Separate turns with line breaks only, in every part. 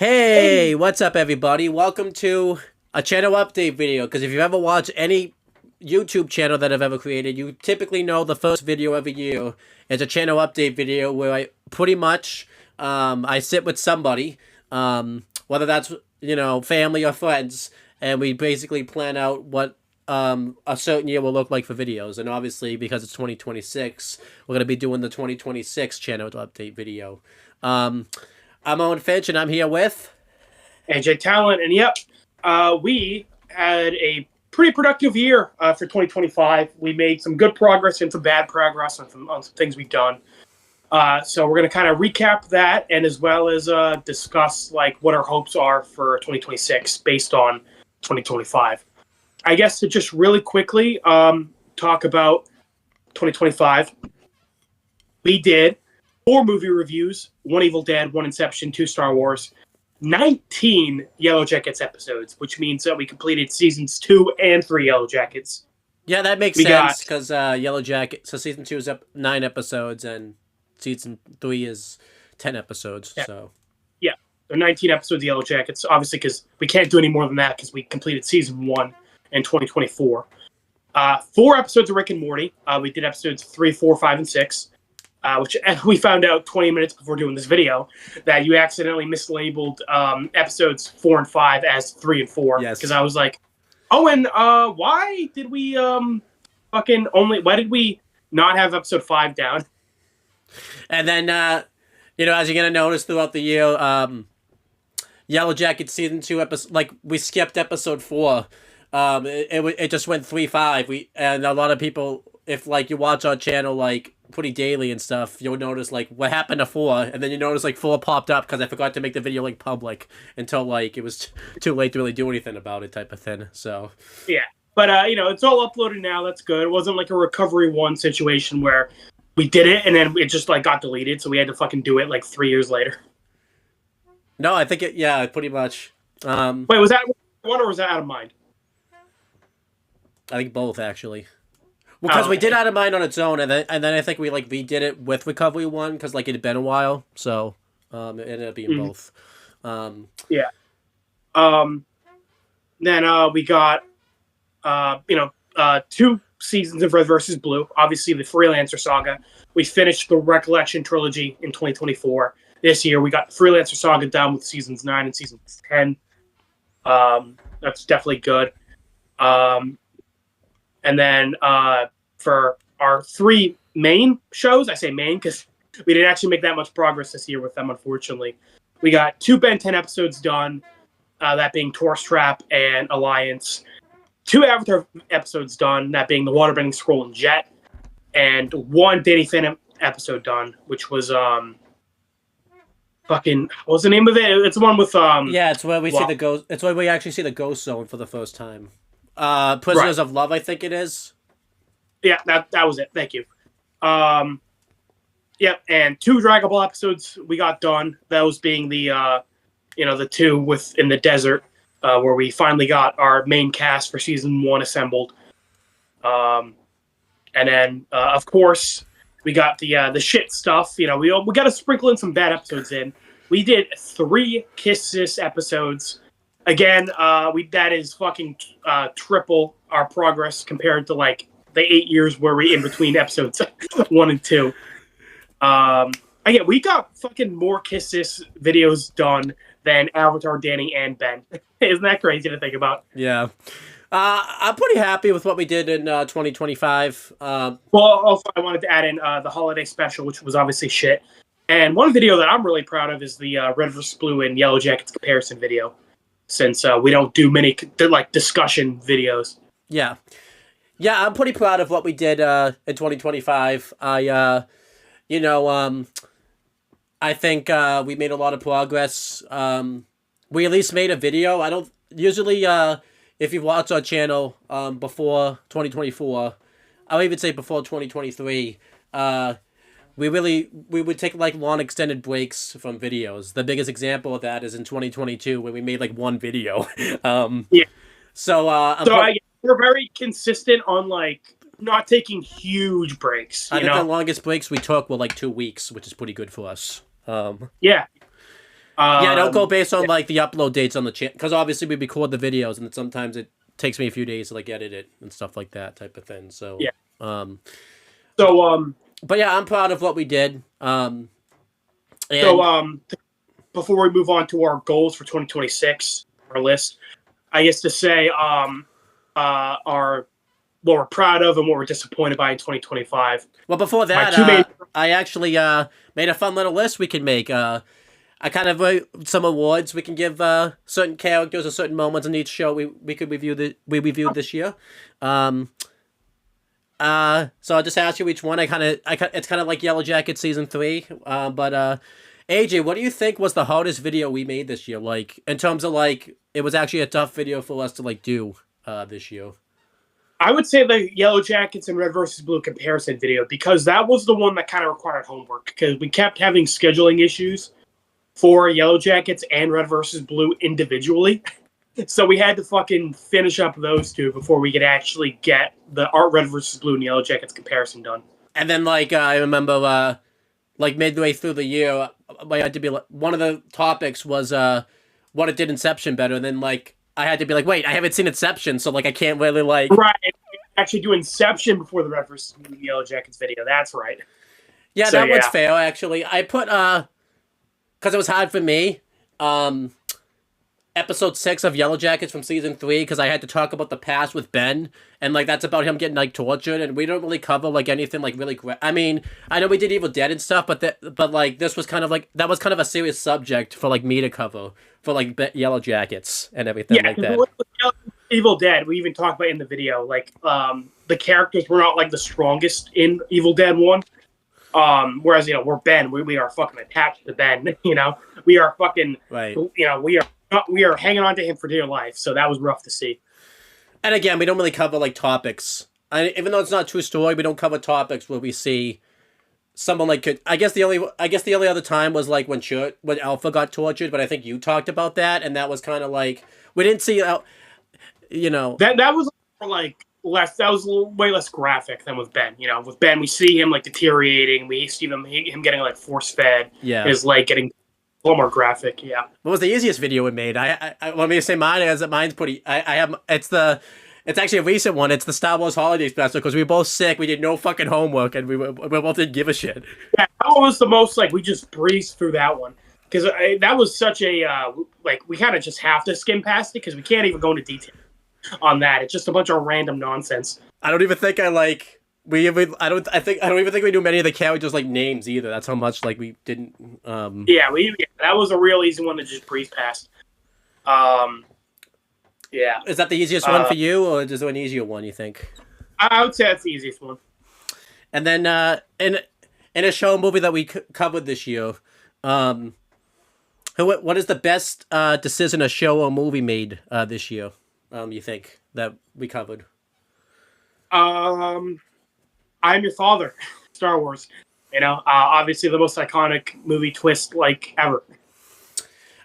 Hey, what's up everybody? Welcome to a channel update video, because if you've ever watched any YouTube channel that I've ever created, you typically know the first video every year is a channel update video where I pretty much, I sit with somebody, whether that's, family or friends, and we basically plan out what a certain year will look like for videos. And obviously, because it's 2026, we're going to be doing the 2026 channel update video. I'm Owen Finch, and I'm here with
AJ Talent, and yep, we had a pretty productive year for 2025. We made some good progress and some bad progress on some things we've done. So we're going to kind of recap that, and as well as discuss like what our hopes are for 2026 based on 2025. I guess to just really quickly talk about 2025, we did 4 movie reviews: 1 Evil Dead, 1 Inception, 2 Star Wars, 19 Yellow Jackets episodes, which means that we completed seasons 2 and 3 Yellow Jackets.
Yeah, that makes sense, because Yellow Jacket. So season 2 is up 9 episodes, and season 3 is 10 episodes.
Yeah.
So
19 episodes of Yellow Jackets, obviously, because we can't do any more than that because we completed season 1 in 2024. 4 episodes of Rick and Morty. We did episodes 3, 4, 5, and 6. Which we found out 20 minutes before doing this video that you accidentally mislabeled episodes 4 and 5 as 3 and 4.
Yes.
Because I was like, oh, and why did we why did we not have episode 5 down?
And then, as you're going to notice throughout the year, Yellow Jacket season 2 episode, like, we skipped episode 4. It just went 3-5. And a lot of people, if like you watch our channel like pretty daily and stuff, you'll notice like what happened to 4, and then you notice like 4 popped up because I forgot to make the video like public until like it was too late to really do anything about it, type of thing. So
yeah, but it's all uploaded now. That's good. It wasn't like a recovery 1 situation where we did it and then it just like got deleted, so we had to fucking do it like 3 years later.
No, I think pretty much.
Wait, was that 1 or was that Out of Mind?
I think both, actually. Because we did Out of Mind on its own, and then I think we like redid it with Recovery 1 because like it had been a while, so it ended up being both.
Yeah. Then we got 2 seasons of Red vs. Blue. Obviously, the Freelancer saga. We finished the Recollection trilogy in 2024. This year, we got the Freelancer saga done with seasons 9 and season 10. That's definitely good. And then for our 3 main shows, I say main because we didn't actually make that much progress this year with them, unfortunately. We got 2 Ben 10 episodes done, that being Tourist Trap and Alliance. 2 Avatar episodes done, that being The Waterbending Scroll and Jet. And 1 Danny Phantom episode done, which was what was the name of it? It's the one with
it's where we see the ghost. It's where we actually see the Ghost Zone for the first time. Prisoners of Love, I think it is.
Yeah, that was it. Thank you. Yep, and 2 Dragon Ball episodes we got done. Those being the 2 in the desert, where we finally got our main cast for season 1 assembled. And then of course we got the shit stuff. We got to sprinkle in some bad episodes in. We did 3 Kiss Sis episodes. Again, that is fucking triple our progress compared to like the 8 years where we in between episodes 1 and 2. Again, we got fucking more Kiss Sis videos done than Avatar, Danny, and Ben. Isn't that crazy to think about?
Yeah. I'm pretty happy with what we did in 2025.
Well, also I wanted to add in the holiday special, which was obviously shit. And one video that I'm really proud of is the Red vs. Blue and Yellow Jackets comparison video, since we don't do many like discussion videos.
Yeah, I'm pretty proud of what we did in 2025. I think we made a lot of progress. We at least made a video. I don't usually, if you've watched our channel before 2024, I'll even say before 2023, we would take like long extended breaks from videos. The biggest example of that is in 2022 when we made like 1 video.
Yeah.
So
we're very consistent on like not taking huge breaks.
I think the longest breaks we took were like 2 weeks, which is pretty good for us.
Yeah.
Yeah, don't go based on
Yeah.
like the upload dates on the channel, because obviously we record the videos and sometimes it takes me a few days to like edit it and stuff like that type of thing. So,
Yeah.
um,
So
but yeah, I'm proud of what we did.
so
And
before we move on to our goals for 2026, our list, I guess to say our what we're proud of and what we're disappointed by in 2025.
well, before
My
that,
two main.
I actually made a fun little list we can make. I kind of wrote some awards we can give certain characters or certain moments in each show we could review we reviewed this year. Um, so I'll just ask you each one. It's kind of like Yellow Jacket season 3. But AJ, what do you think was the hardest video we made this year? Like in terms of like it was actually a tough video for us to like do this year.
I would say the Yellow Jackets and Red versus Blue comparison video, because that was the one that kind of required homework, because we kept having scheduling issues for Yellow Jackets and Red versus Blue individually. So we had to fucking finish up those two before we could actually get the Art Red versus Blue and Yellow Jackets comparison done.
And then like I remember like midway through the year, I had to be like, one of the topics was what it did Inception better. And then like I had to be like, wait, I haven't seen Inception, so like I can't really like
Right. Actually do Inception before the Red versus Blue and Yellow Jackets video. That's right.
yeah,
So,
that one's
yeah.
fair actually. I put because it was hard for me. Episode 6 of Yellow Jackets from season 3, because I had to talk about the past with Ben, and like that's about him getting like tortured, and we don't really cover like anything like really. I mean, I know we did Evil Dead and stuff, but like this was kind of like that was kind of a serious subject for like me to cover for like Yellow Jackets and everything
Yeah,
like that.
with Evil Dead, we even talked about in the video, like the characters were not like the strongest in Evil Dead 1. Whereas, we're Ben, we are fucking attached to Ben, we are fucking,
Right.
we are hanging on to him for dear life. So that was rough to see.
And again, we don't really cover like topics. Even though it's not a true story, we don't cover topics where we see someone like. I guess the only other time was like when Alpha got tortured, but I think you talked about that, and that was kind of like we didn't see. That
was like less. That was way less graphic than with Ben. With Ben, we see him like deteriorating. We see him getting like force fed.
Yeah.
His leg getting a little more graphic. Yeah.
What was the easiest video we made? I want me to say mine is that mine's pretty. I have it's actually a recent one. It's the Star Wars Holiday Special, because we were both sick. We did no fucking homework, and we both didn't give a shit.
Yeah, that one was the most like we just breezed through that one, because that was such a like we kind of just have to skim past it because we can't even go into detail on that. It's just a bunch of random nonsense.
I don't even think I like. I don't even think we knew many of the characters like names either. That's how much like we didn't.
Yeah, that was a real easy one to just breeze past. Yeah.
Is that the easiest one for you, or is there an easier one you think?
I would say that's the easiest one.
And then in a show movie that we covered this year, what is the best decision a show or movie made this year? You think that we covered?
I'm Your Father, Star Wars. Obviously the most iconic movie twist like ever.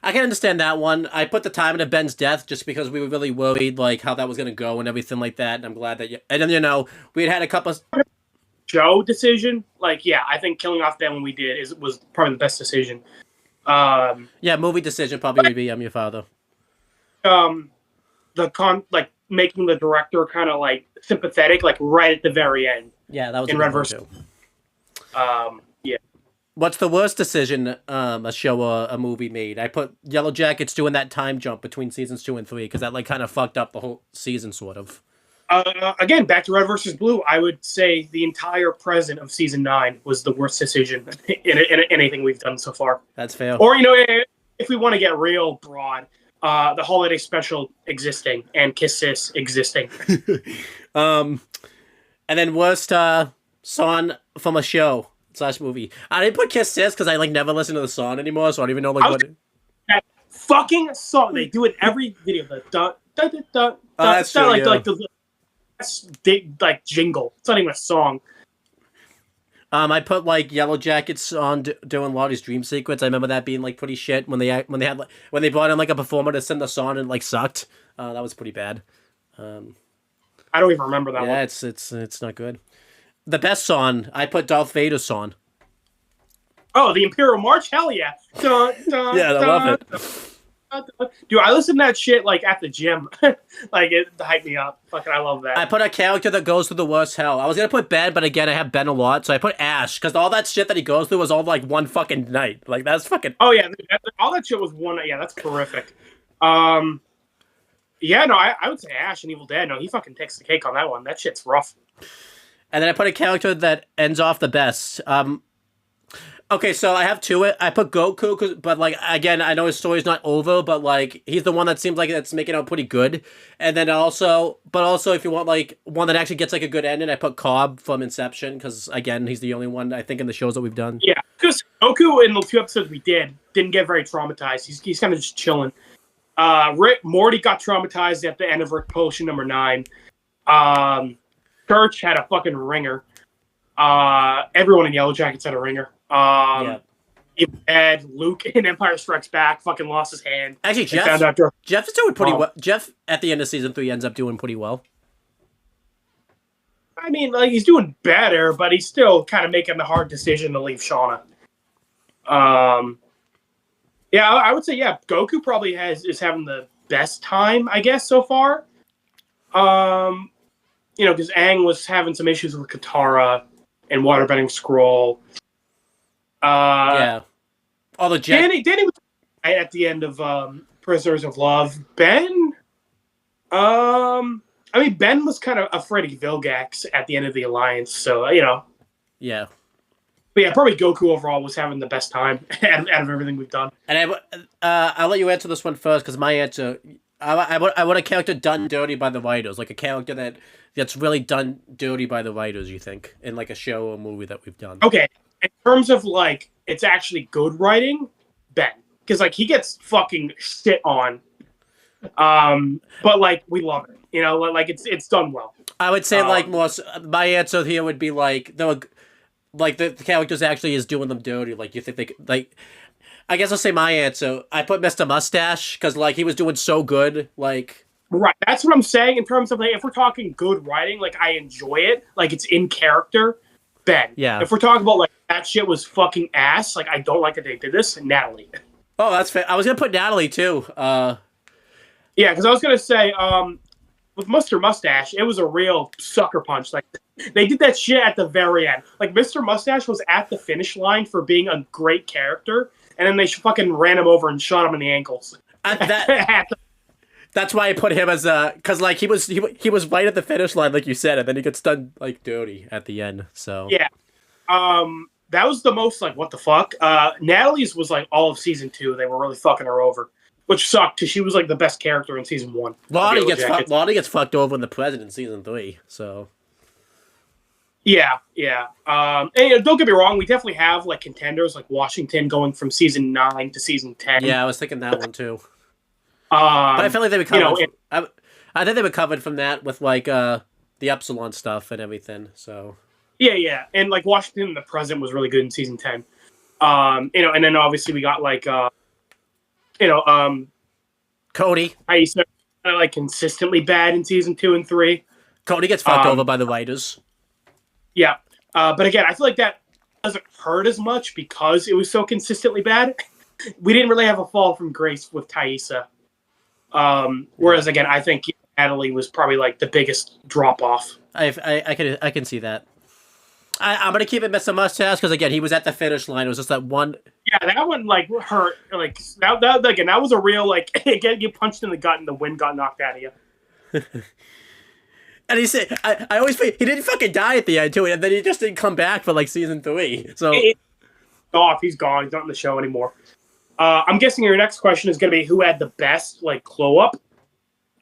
I can understand that one. I put the time into Ben's death just because we were really worried like how that was gonna go and everything like that. And I'm glad that and then we had a couple of
Joe decision. Like, yeah, I think killing off Ben when we did was probably the best decision.
Yeah, movie decision probably would be I'm Your Father.
Like making the director kind of like sympathetic, like right at the very end.
Yeah, that was
in reverse. Yeah.
What's the worst decision a show or a movie made? I put Yellow Jackets doing that time jump between seasons 2 and 3 because that like kind of fucked up the whole season, sort of.
Again, back to Red versus Blue, I would say the entire present of season 9 was the worst decision in anything we've done so far.
That's fair.
Or if we want to get real broad, the holiday special existing and Kiss Sis existing.
And then worst song from a show / movie. I didn't put Kiss Sis because I like never listen to the song anymore, so I don't even know like what.
That fucking song they do in every video. The da da da da.
That's true,
like the like jingle. It's not even a song.
I put like Yellow Jackets on doing Lottie's dream sequence. I remember that being like pretty shit when they brought in like a performer to sing the song and like sucked. That was pretty bad.
I don't even remember that one.
Yeah, it's not good. The best song, I put Darth Vader's song.
Oh, the Imperial March? Hell yeah! Dun, dun,
Yeah, I
dun,
love it.
dun, dun. Dude, I listen to that shit like at the gym. Like it hyped me up. Fucking, I love that.
I put a character that goes through the worst hell. I was gonna put Ben, but again, I have Ben a lot, so I put Ash because all that shit that he goes through was all like one fucking night. Like that's fucking.
Oh yeah, all that shit was one. Yeah, that's horrific. Yeah, no, I would say Ash and Evil Dead. No, he fucking takes the cake on that one. That shit's rough.
And then I put a character that ends off the best. Okay, so I have two. I put Goku, but like again, I know his story's not over, but like he's the one that seems like that's making out pretty good. And then also, if you want like one that actually gets like a good ending, I put Cobb from Inception because again, he's the only one I think in the shows that we've done.
Yeah, because Goku in the 2 episodes we didn't get very traumatized. He's kind of just chilling. Morty got traumatized at the end of Rick Potion number 9. Church had a fucking ringer. Everyone in Yellow Jackets had a ringer.
Yeah.
Ed, Luke in Empire Strikes Back fucking lost his hand.
Actually, Jeff is doing pretty well. Jeff at the end of season 3 ends up doing pretty well.
I mean, like he's doing better, but he's still kind of making the hard decision to leave Shauna. Yeah, I would say yeah. Goku probably is having the best time, I guess, so far. You know, because Aang was having some issues with Katara and Waterbending Scroll.
Yeah. All the
Danny was at the end of Prisoners of Love. Ben, I mean, Ben was kind of afraid of Vilgax at the end of the Alliance, so you know.
Yeah.
But yeah, probably Goku overall was having the best time out of everything we've done.
And I'll let you answer this one first because my answer, I want a character done dirty by the writers, like a character that's really done dirty by the writers. You think in like a show or movie that we've done?
Okay, in terms of like it's actually good writing, Ben, because like he gets fucking shit on, but like we love it, you know, like it's done well.
I would say like my answer here would be like the characters actually is doing them dirty. Like you think they like. I guess I'll say my answer. I put Mr. Mustache because like he was doing so good. Like
right, that's what I'm saying in terms of like if we're talking good writing, like I enjoy it, like it's in character. Ben,
yeah.
If we're talking about like that shit was fucking ass, like I don't like that they did this. Natalie.
Oh, that's fair. I was gonna put Natalie too.
Yeah, because I was gonna say with Mr. Mustache, it was a real sucker punch. Like they did that shit at the very end. Like Mr. Mustache was at the finish line for being a great character. And then they fucking ran him over and shot him in the ankles.
That's why I put him as because like he was right at the finish line, like you said, and then he gets done like dirty at the end. So
yeah, that was the most like what the fuck. Natalie's was like all of season 2. They were really fucking her over, which sucked because she was like the best character in season 1.
Lottie gets fucked over in the present in season 3. So.
Yeah. And don't get me wrong, we definitely have like contenders like Washington going from season 9 to season 10.
Yeah, I was thinking that one too. But I feel like they recovered. You know, I think they recovered from that with like the Epsilon stuff and everything. So. Yeah,
and like Washington in the present was really good in season 10. You know, and then obviously we got like
Cody.
Aisa, like consistently bad in season 2 and 3.
Cody gets fucked over by the writers.
Yeah, but again, I feel like that doesn't hurt as much because it was so consistently bad. We didn't really have a fall from grace with Taissa. Whereas again, I think Natalie was probably like the biggest drop off.
I can see that. I'm gonna keep it Mr. Mustache because again, he was at the finish line. It was just that one.
Yeah, that one like hurt. Like that again, that was a real like get punched in the gut and the wind got knocked out of you.
And he said, I always think he didn't fucking die at the end too, and then he just didn't come back for like season 3. So
he's gone. He's not in the show anymore. I'm guessing your next question is gonna be who had the best like glow up.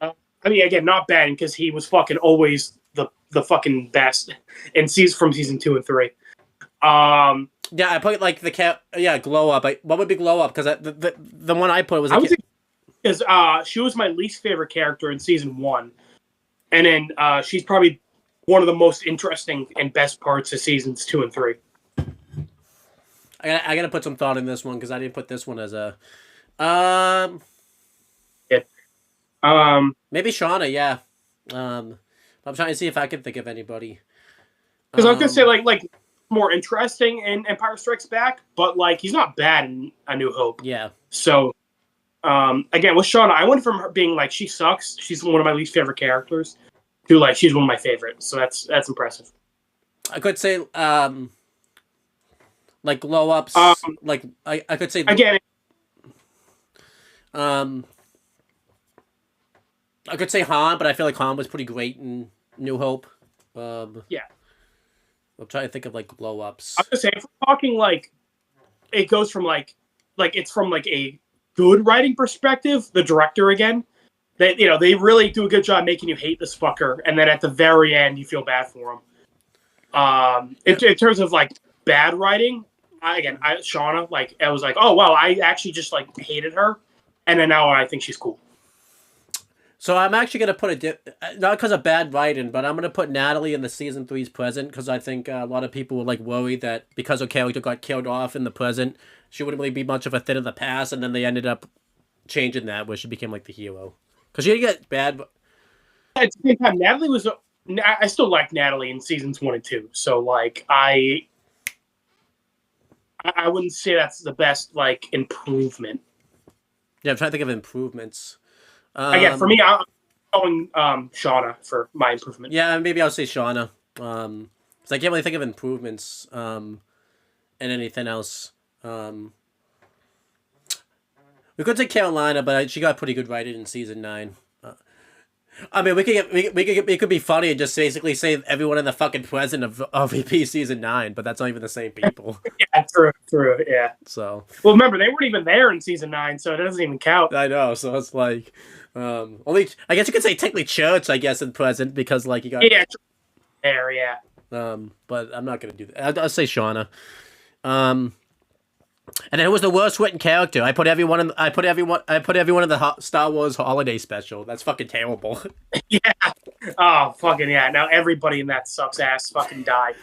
I mean, again, not Ben because he was fucking always the fucking best in from season 2 and 3.
Yeah, I put like the cat. Yeah, glow up. What would be glow up? Because the one I put was
because she was my least favorite character in season 1. And then she's probably one of the most interesting and best parts of seasons 2 and 3.
I gotta put some thought in this one because I didn't put this one as a. Maybe Shauna. Yeah. I'm trying to see if I can think of anybody.
Because I was gonna say like more interesting in Empire Strikes Back, but like he's not bad in A New Hope.
Yeah.
So again, with Shauna, I went from her being like she sucks, she's one of my least favorite characters, to like she's one of my favorites. So that's impressive.
I could say like glow ups. Like I could say
again.
I could say Han, but I feel like Han was pretty great in New Hope.
Yeah.
I'm trying to think of like blow ups.
I was gonna say, if we're talking like, it goes from like it's from like a good writing perspective. The director again, they they really do a good job making you hate this fucker, and then at the very end you feel bad for him. In terms of like bad writing, Shauna, like I was like, oh wow, I actually just like hated her, and then now I think she's cool.
So I'm actually going to put not because of bad writing, but I'm going to put Natalie in the season 3's present because I think a lot of people were like worried that because her character got killed off in the present, she wouldn't really be much of a thing in the past, and then they ended up changing that where she became like the hero. Because she didn't get bad.
At the same time, Natalie was. I still like Natalie in seasons 1 and 2, so like I wouldn't say that's the best like improvement.
Yeah, I'm trying to think of improvements.
Again, for me, I'm going Shauna for my improvement.
Yeah, maybe I'll say Shauna. Because I can't really think of improvements and anything else. We could say Carolina, but she got pretty good writing in season 9. I mean, it could be funny and just basically say everyone in the fucking present of RVP season 9, but that's not even the same people.
Yeah, true, yeah.
So.
Well, remember they weren't even there in season 9, so it doesn't even count.
I know, so it's like, only I guess you could say technically Church, I guess, in present because like you got
there, yeah.
But I'm not gonna do that. I'll say Shauna. And then who was the worst written character? I put everyone in the Star Wars holiday special. That's fucking terrible.
Yeah. Oh, fucking yeah. Now everybody in that sucks ass fucking died.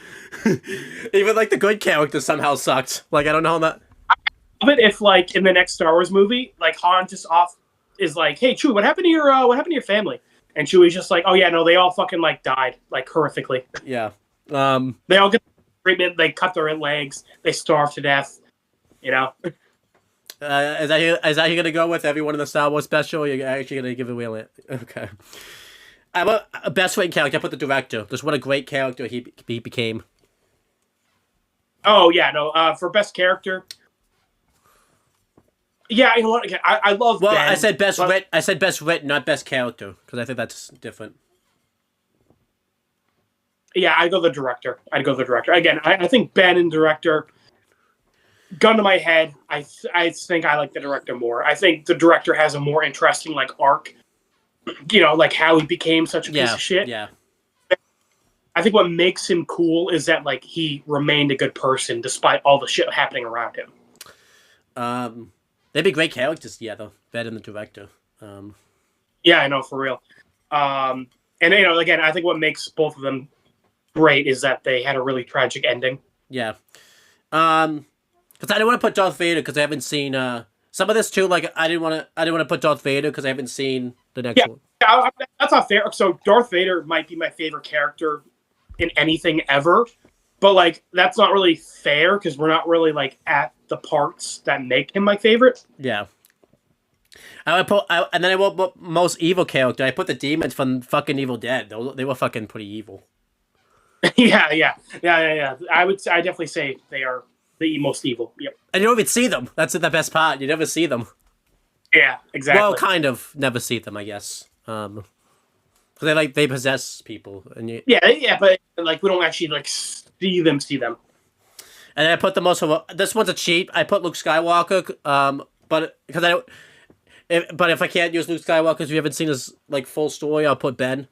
Even like the good characters somehow sucked. Like I don't know how that.
I love it if like in the next Star Wars movie, like Han just is like, hey Chewie, what happened to your family? And Chewie's just like, oh yeah, no, they all fucking like died like horrifically.
Yeah.
They all get treatment. They cut their legs. They starve to death. You know.
Is that you gonna go with everyone in the Star Wars special? Or you're actually gonna give away it? Okay. I'm a best written character. I put the director. Just what a great character he became.
Oh yeah, no. For best character. Yeah, you know what? Again, I love.
Well,
Ben,
I said best written. I said best written, not best character, because I think that's different.
Yeah, I'd go the director. Again, I think Ben and director. Gun to my head, I think I like the director more. I think the director has a more interesting like arc. You know, like how he became such a piece of shit.
Yeah.
I think what makes him cool is that like he remained a good person despite all the shit happening around him.
They'd be great characters, yeah, though. Better than the director.
Yeah, I know, for real. And you know, again, I think what makes both of them great is that they had a really tragic ending.
Yeah. Because I didn't want to put Darth Vader because I haven't seen some of this too. Like I didn't want to put Darth Vader because I haven't seen the next one.
Yeah, that's not fair. So Darth Vader might be my favorite character in anything ever, but like that's not really fair because we're not really like at the parts that make him my favorite.
Yeah. And then I put most evil character. I put the demons from fucking Evil Dead. They were fucking pretty evil.
Yeah. I definitely say they are the most evil. Yep.
And you don't even see them. That's the best part. You never see them.
Yeah, exactly.
Well, kind of never see them, I guess. Because they possess people, and
yeah, but like we don't actually like see them.
And I put the most. This one's a cheat. I put Luke Skywalker. But because I don't. But if I can't use Luke Skywalker because we haven't seen his like full story, I'll put Ben.
In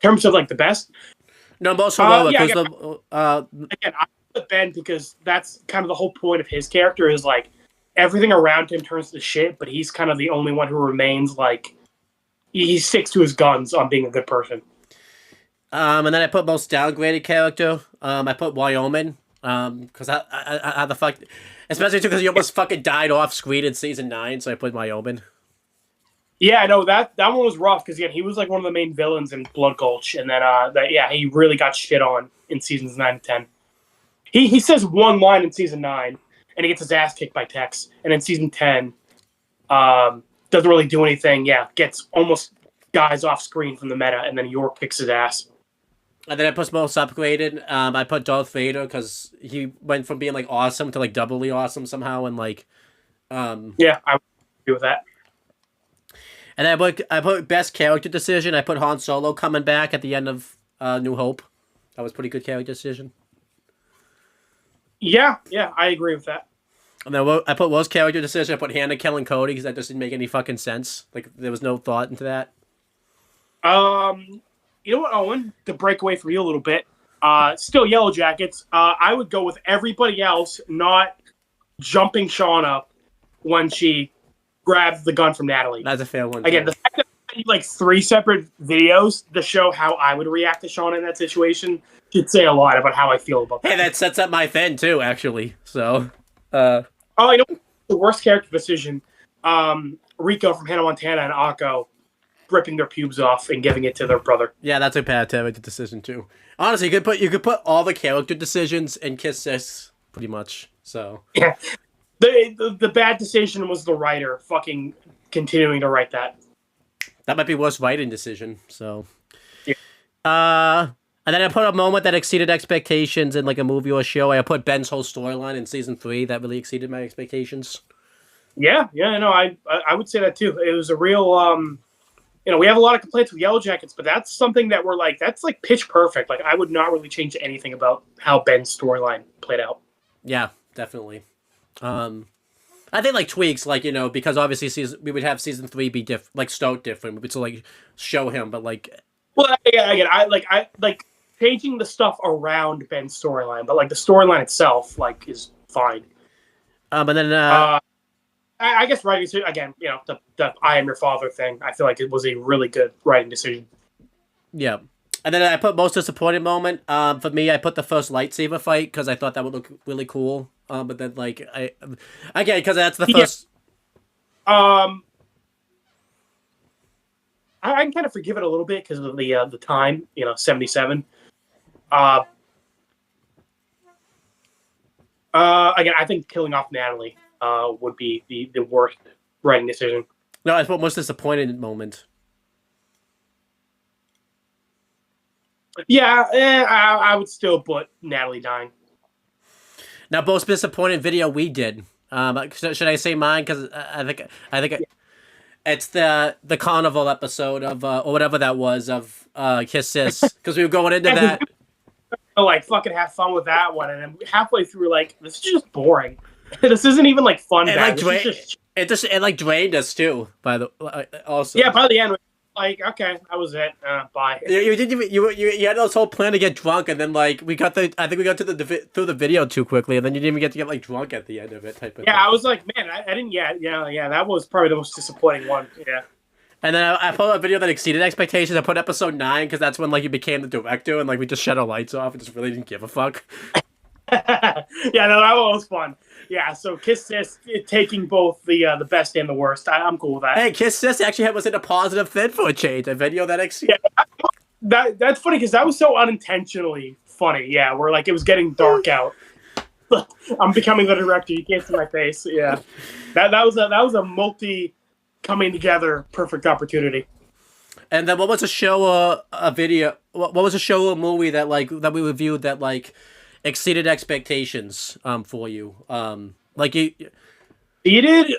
terms of like the best.
No, most heroic.
Again, I put Ben because that's kind of the whole point of his character is like everything around him turns to shit, but he's kind of the only one who remains like he sticks to his guns on being a good person.
And then I put most downgraded character. I put Wyoming. Because how the fuck, especially too because he almost fucking died off screen in season 9, so I put Wyoming. Yeah,
I know that one was rough because he was like one of the main villains in Blood Gulch, and then he really got shit on in seasons 9 and 10. He says one line in season 9, and he gets his ass kicked by Tex. And in season 10, doesn't really do anything. Yeah, gets almost dies off screen from the meta, and then York kicks his ass.
And then I put most upgraded. I put Darth Vader because he went from being like awesome to like doubly awesome somehow, and like,
yeah, I would agree with that.
And then I put best character decision. I put Han Solo coming back at the end of New Hope. That was a pretty good character decision.
Yeah, I agree with that.
And then I put worst character decision. I put Hannah killing Cody because that just didn't make any fucking sense. Like there was no thought into that.
You know what, Owen? To break away from you a little bit, still Yellow Jackets. I would go with everybody else not jumping Sean up when she grabs the gun from Natalie.
That's a fair one.
Again, the fact that I need like 3 separate videos to show how I would react to Sean in that situation should say a lot about how I feel about that.
Hey, that sets up my fan too, actually. So,
you know, the worst character decision, Rico from Hannah Montana and Akko ripping their pubes off and giving it to their brother.
Yeah, that's a bad character decision too. Honestly, you could put all the character decisions in Kiss Sis, pretty much. So
yeah, the bad decision was the writer fucking continuing to write that.
That might be worst writing decision. So
yeah.
And then I put a moment that exceeded expectations in like a movie or a show. I put Ben's whole storyline in season 3 that really exceeded my expectations.
Yeah, no, I would say that too. It was a real you know, we have a lot of complaints with Yellow Jackets, but that's something that we're like, that's like pitch perfect. Like, I would not really change anything about how Ben's storyline played out.
Yeah, definitely. I think like tweaks, like, you know, because obviously we would have season 3 be start different. We would still like show him, but like.
Well, yeah, again, I like changing the stuff around Ben's storyline, but like the storyline itself, like, is fine.
But then
I guess writing, again, you know, the I am your father thing, I feel like it was a really good writing decision.
Yeah. And then I put most disappointing moment. For me, I put the first lightsaber fight because I thought that would look really cool. But then, like, again, because that's the first.
I can kind of forgive it a little bit because of the time, you know, 77. Again, I think killing off Natalie would be the worst writing decision.
No, I put most disappointing moment.
Yeah, I would still put Natalie dying.
Now, most disappointing video we did. Should I say mine? Because I think it's the carnival episode of or whatever that was of Kiss Sis. Because we were going into that.
Like fucking have fun with that one, and then halfway through, like, this is just boring. This isn't even like fun.
It drained us too. By the also.
Yeah, by the end, like, okay, that was it. Bye.
You had this whole plan to get drunk, and then like I think we got to through the video too quickly, and then you didn't even get to get like drunk at the end of it. Type of
yeah,
thing.
I was like, man, I didn't. Yeah. That was probably the most disappointing one. Yeah.
And then I put a video that exceeded expectations. I put episode 9 because that's when like you became the director, and like we just shut our lights off and just really didn't give a fuck.
Yeah, no, that one was fun. Yeah, so Kiss Sis taking both the best and the worst. I'm cool with that.
Hey, Kiss Sis actually was in a positive thing for a change. A video that exceeded.
Yeah, that's funny because that was so unintentionally funny. Yeah, where like it was getting dark out. I'm becoming the director. You can't see my face. Yeah, that was a multi coming together perfect opportunity.
And then what was a show a video? What was a show or movie that we reviewed that like exceeded expectations for you? Like you
did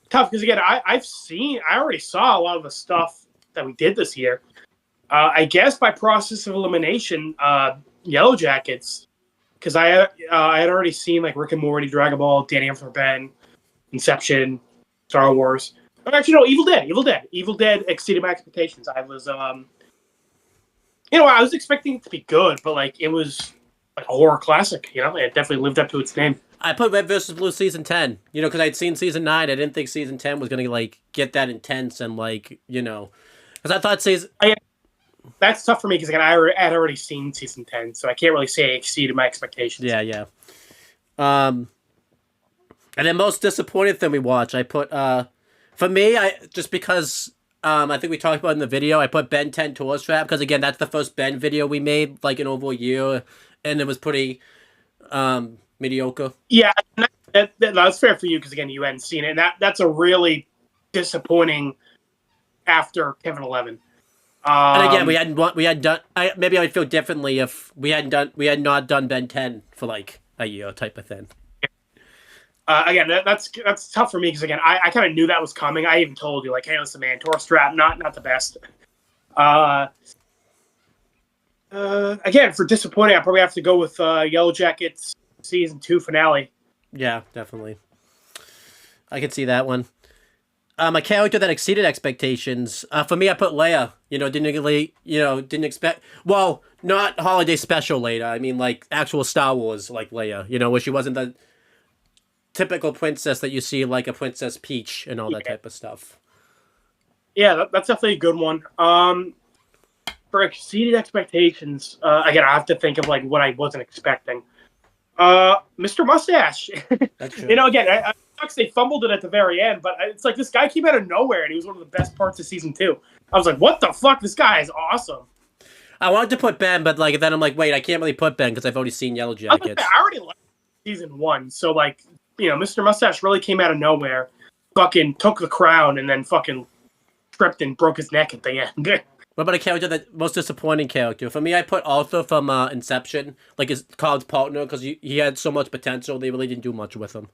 tough because again I already saw a lot of the stuff that we did this year. I guess by process of elimination, Yellow Jackets, because I had already seen like Rick and Morty, Dragon Ball, Danny Elfman Ben, Inception, Star Wars. Actually, no, Evil Dead exceeded my expectations. I was you know, I was expecting it to be good, but like it was like a horror classic. You know, it definitely lived up to its name.
I put Red vs. Blue season 10. You know, because I'd seen season 9. I didn't think season 10 was gonna like get that intense and like, you know, because I thought season.
That's tough for me because again, I had already seen season 10, so I can't really say it exceeded my expectations.
Yeah. And then most disappointed thing we watched, I put for me, I just because I think we talked about in the video. I put Ben 10 Tourist Trap because again, that's the first Ben video we made like in over a year, and it was pretty mediocre.
Yeah, that's fair for you because again, you hadn't seen it, and that's a really disappointing after Kevin 11.
And again, we had done. Maybe I would feel differently if we had not done Ben 10 for like a year type of thing.
Again, that's tough for me because again, I kind of knew that was coming. I even told you like, hey, listen, man, Tourist Trap, not the best. Again, for disappointing, I probably have to go with Yellow Jackets season 2 finale.
Yeah, definitely. I could see that one. A character that exceeded expectations. For me, I put Leia. Didn't expect. Well, not holiday special Leia. I mean, like actual Star Wars, like Leia. Where she wasn't the typical princess that you see, like a Princess Peach and all that type of stuff.
Yeah, that's definitely a good one. For exceeded expectations, again, I have to think of like what I wasn't expecting. Mr. Mustache.
That's true.
Again, they fumbled it at the very end, but it's like this guy came out of nowhere and he was one of the best parts of season 2. I was like, what the fuck? This guy is awesome.
I wanted to put Ben, but like then I'm like, wait, I can't really put Ben because I've already seen Yellow Jackets.
I already liked season 1, so like, Mr. Mustache really came out of nowhere, fucking took the crown, and then fucking tripped and broke his neck at the end.
What about a character that most disappointing character? For me, I put Arthur from Inception, like his college partner, because he had so much potential. They really didn't do much with him.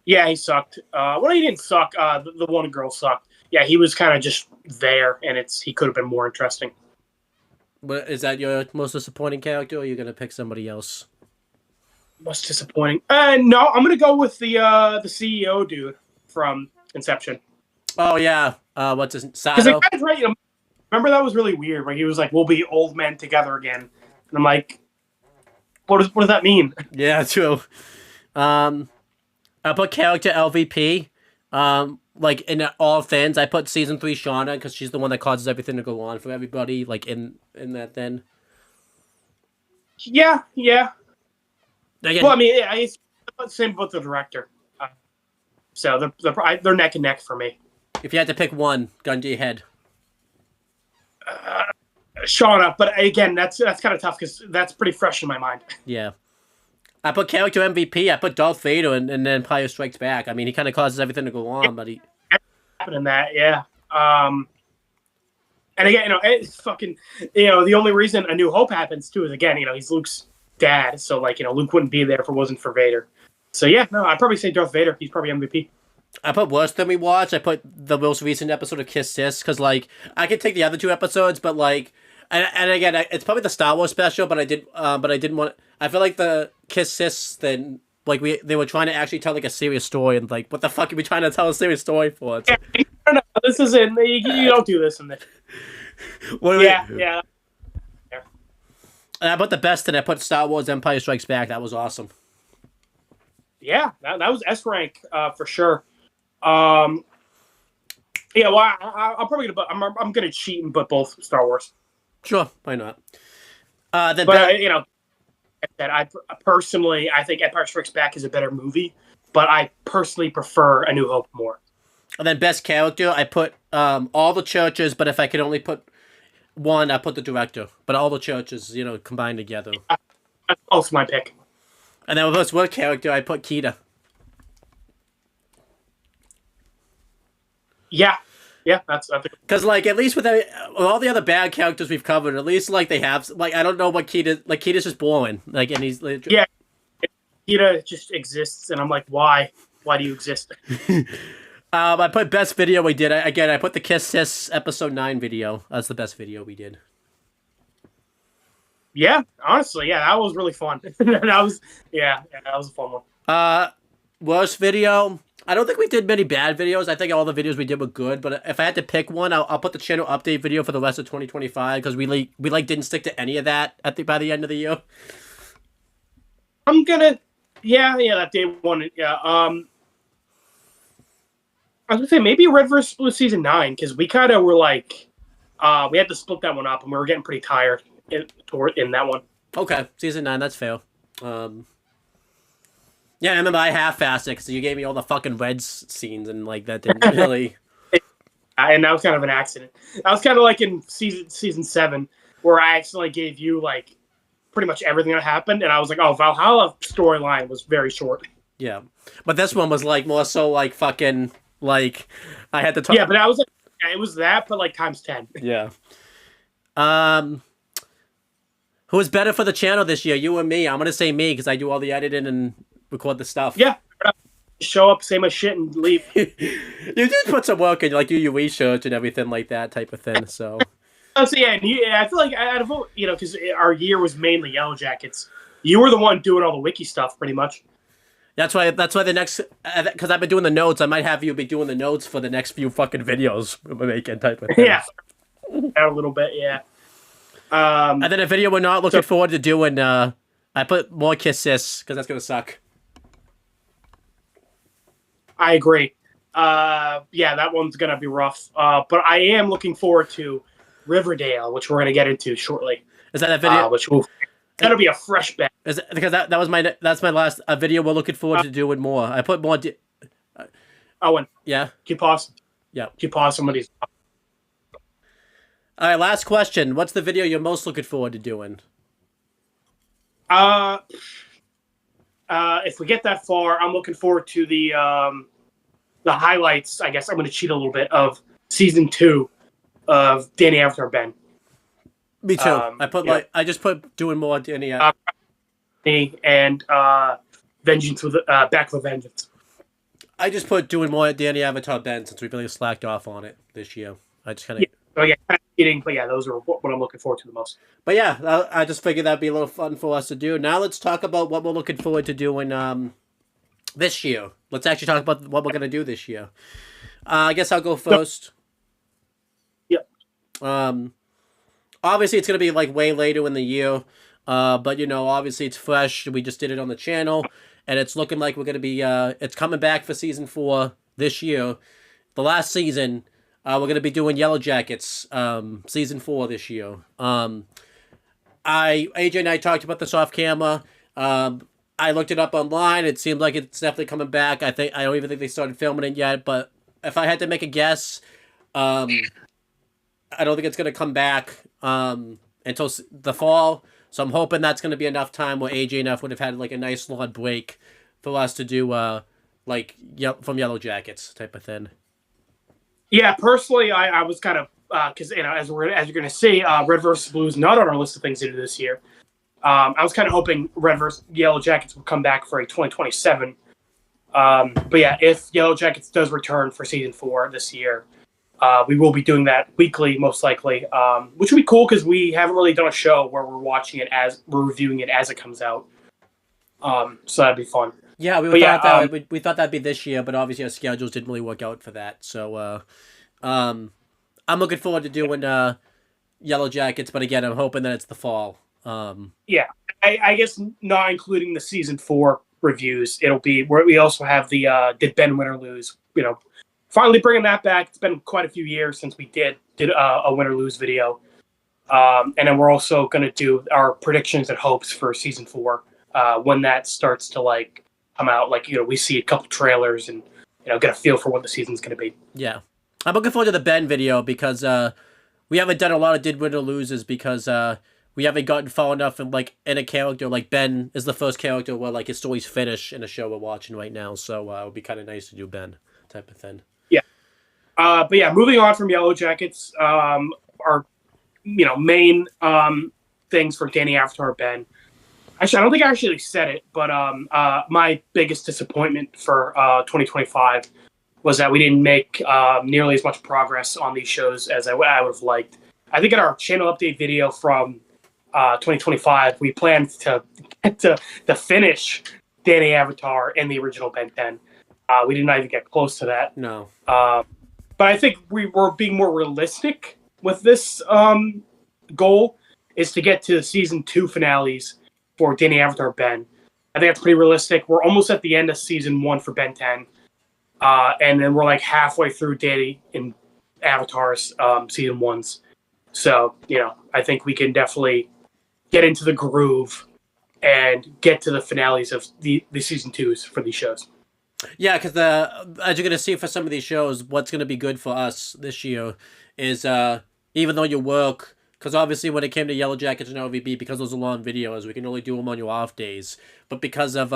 Yeah, he sucked. Well, he didn't suck. The one girl sucked. Yeah, he was kind of just there, and he could have been more interesting.
But is that your most disappointing character, or are you gonna pick somebody else?
Most disappointing? No, I'm gonna go with the CEO dude from Inception.
Oh yeah, what's his
Because
Sato?
the guy's right. Remember that was really weird, where he was like, "We'll be old men together again," and I'm like, "What does that mean?"
Yeah, true. I put character LVP. Like in all things, I put season 3 Shauna because she's the one that causes everything to go on for everybody. Like in that thing.
Yeah.
Again,
Well, I mean, it's the same with the director. So they're neck and neck for me.
if you had to pick one, gun to your head.
Shauna, but again, that's kind of tough because that's pretty fresh in my mind.
Yeah. I put character MVP. I put Darth Vader and then Empire Strikes Back. I mean, he kind of causes everything to go on, but he...
Happened in that, yeah. And again, it's fucking, the only reason A New Hope happens too is again, he's Luke's dad, so like, Luke wouldn't be there if it wasn't for Vader. So yeah, no, I'd probably say Darth Vader. He's probably MVP.
I put worse than we watched. I put the most recent episode of Kiss Sis because like I could take the other 2 episodes, but like, and again, it's probably the Star Wars special, but I didn't want. I feel like the Kiss Sis thing, like they were trying to actually tell like a serious story, and like, what the fuck are we trying to tell a serious story for?
Yeah, no, this isn't. You don't do this in this. Yeah.
And I put the best, and I put Star Wars Empire Strikes Back. That was awesome.
Yeah, that was S rank for sure. Yeah, well, I'm probably I'm gonna cheat and put both Star Wars.
Sure, why not?
But I personally, I think Empire Strikes Back is a better movie, but I personally prefer A New Hope more.
And then best character, I put all the churches, but if I could only put one, I put the director. But all the churches, combined together.
That's also my pick.
And then with what character, I put Kida.
Yeah, that's
because like at least with all the other bad characters we've covered, at least like they have like I don't know what Kita's just boring like and he's
yeah, Kita just exists and I'm like why do you exist?
I put best video we did. I put the Kiss Sis episode 9 video. That's the best video we did.
Yeah, honestly, yeah, that was really fun. that was a fun one.
Worst video. I don't think we did many bad videos. I think all the videos we did were good. But if I had to pick one, I'll put the channel update video for the rest of 2025 because we didn't stick to any of that by the end of the year.
I'm gonna, that day one, yeah. I was gonna say maybe Red vs. Blue season 9 because we kind of were like, we had to split that one up and we were getting pretty tired in that one.
Okay, season 9, that's fair. Yeah, I remember I half-assed it because you gave me all the fucking Reds scenes and like that didn't really.
And that was kind of an accident. That was kind of like in season 7, where I accidentally gave you like pretty much everything that happened, and I was like, "Oh, Valhalla storyline was very short."
Yeah, but this one was like more so like fucking like I had to talk.
Yeah, but I was like, yeah, it was that, but like times 10.
Yeah. Um, who was better for the channel this year, you or me? I'm gonna say me because I do all the editing and record the stuff.
Yeah, show up, say my shit, and leave.
You did put some work in, like do your research and everything like that type of thing. So.
Oh, so yeah, and I feel like out of because our year was mainly Yellow Jackets. You were the one doing all the wiki stuff, pretty much.
That's why the next, because I've been doing the notes. I might have you be doing the notes for the next few fucking videos we're making type of thing.
Yeah, a little bit, yeah.
And then a video we're not looking forward to doing. I put more kisses because that's gonna suck.
I agree. Yeah, that one's gonna be rough. But I am looking forward to Riverdale, which we're gonna get into shortly.
Is that a video?
That'll be a fresh bet.
Is it, because that's my last video we're looking forward to doing more. I put more.
Owen.
Yeah.
Keep pausing.
Yeah.
Keep pausing somebody's.
All right, last question. What's the video you're most looking forward to doing?
If we get that far, I'm looking forward to the highlights. I guess I'm going to cheat a little bit of season 2 of Danny Avatar Ben.
Me too. I just put doing more Danny
and Vengeance with Back with a Vengeance.
I just put doing more Danny Avatar Ben since we really slacked off on it this year. I just kind of.
Oh yeah, kind of cheating, but yeah, those are what I'm looking forward to the most.
But yeah, I just figured that'd be a little fun for us to do. Now let's talk about what we're looking forward to doing this year. Let's actually talk about what we're gonna do this year. I guess I'll go first.
Yep.
Obviously it's gonna be like way later in the year, but obviously it's fresh. We just did it on the channel, and it's looking like we're gonna be. It's coming back for season 4 this year, the last season. We're going to be doing Yellow Jackets, season 4 this year. AJ and I talked about this off camera. I looked it up online. It seemed like it's definitely coming back. I don't even think they started filming it yet, but if I had to make a guess, I don't think it's going to come back until the fall. So I'm hoping that's going to be enough time where AJ and I would have had like a nice long break for us to do from Yellow Jackets type of thing.
Yeah, personally, I was kind of because as you're going to see, Red vs. Blue is not on our list of things to do this year. I was kind of hoping Red vs. Yellow Jackets would come back for a 2027. But yeah, if Yellow Jackets does return for season 4 this year, we will be doing that weekly, most likely, which would be cool because we haven't really done a show where we're reviewing it as it comes out. So that'd be fun.
Yeah, we thought that'd be this year, but obviously our schedules didn't really work out for that. So, I'm looking forward to doing Yellow Jackets, but again, I'm hoping that it's the fall.
Yeah, I guess not including the season 4 reviews. It'll be where we also have the Did Ben Win or Lose? Finally bringing that back. It's been quite a few years since we did a Win or Lose video, and then we're also going to do our predictions and hopes for season 4 when that starts to come out. We see a couple trailers and get a feel for what the season's going to be.
Yeah, I'm looking forward to the Ben video because we haven't done a lot of Did Win or Loses because we haven't gotten far enough in a character. Ben is the first character where his story's finished in a show we're watching right now. So it would be kind of nice to do Ben type of thing.
Yeah, but yeah, moving on from Yellow Jackets, our main things for Danny Avatar Ben. Actually, I don't think I actually said it, but my biggest disappointment for 2025 was that we didn't make nearly as much progress on these shows as I would have liked. I think in our channel update video from 2025, we planned to finish Danny Avatar and the original Ben 10. We did not even get close to that.
No.
But I think we were being more realistic with this goal, is to get to the season 2 finales for Danny Avatar Ben. I think that's pretty realistic. We're almost at the end of season 1 for Ben 10. And then we're halfway through Danny in Avatar's season 1s. So, I think we can definitely get into the groove and get to the finales of the season 2s for these shows.
Yeah, because as you're gonna see for some of these shows, what's gonna be good for us this year is even though you work, because obviously when it came to Yellow Jackets and OVB, because those are long videos, we can only do them on your off days. But because of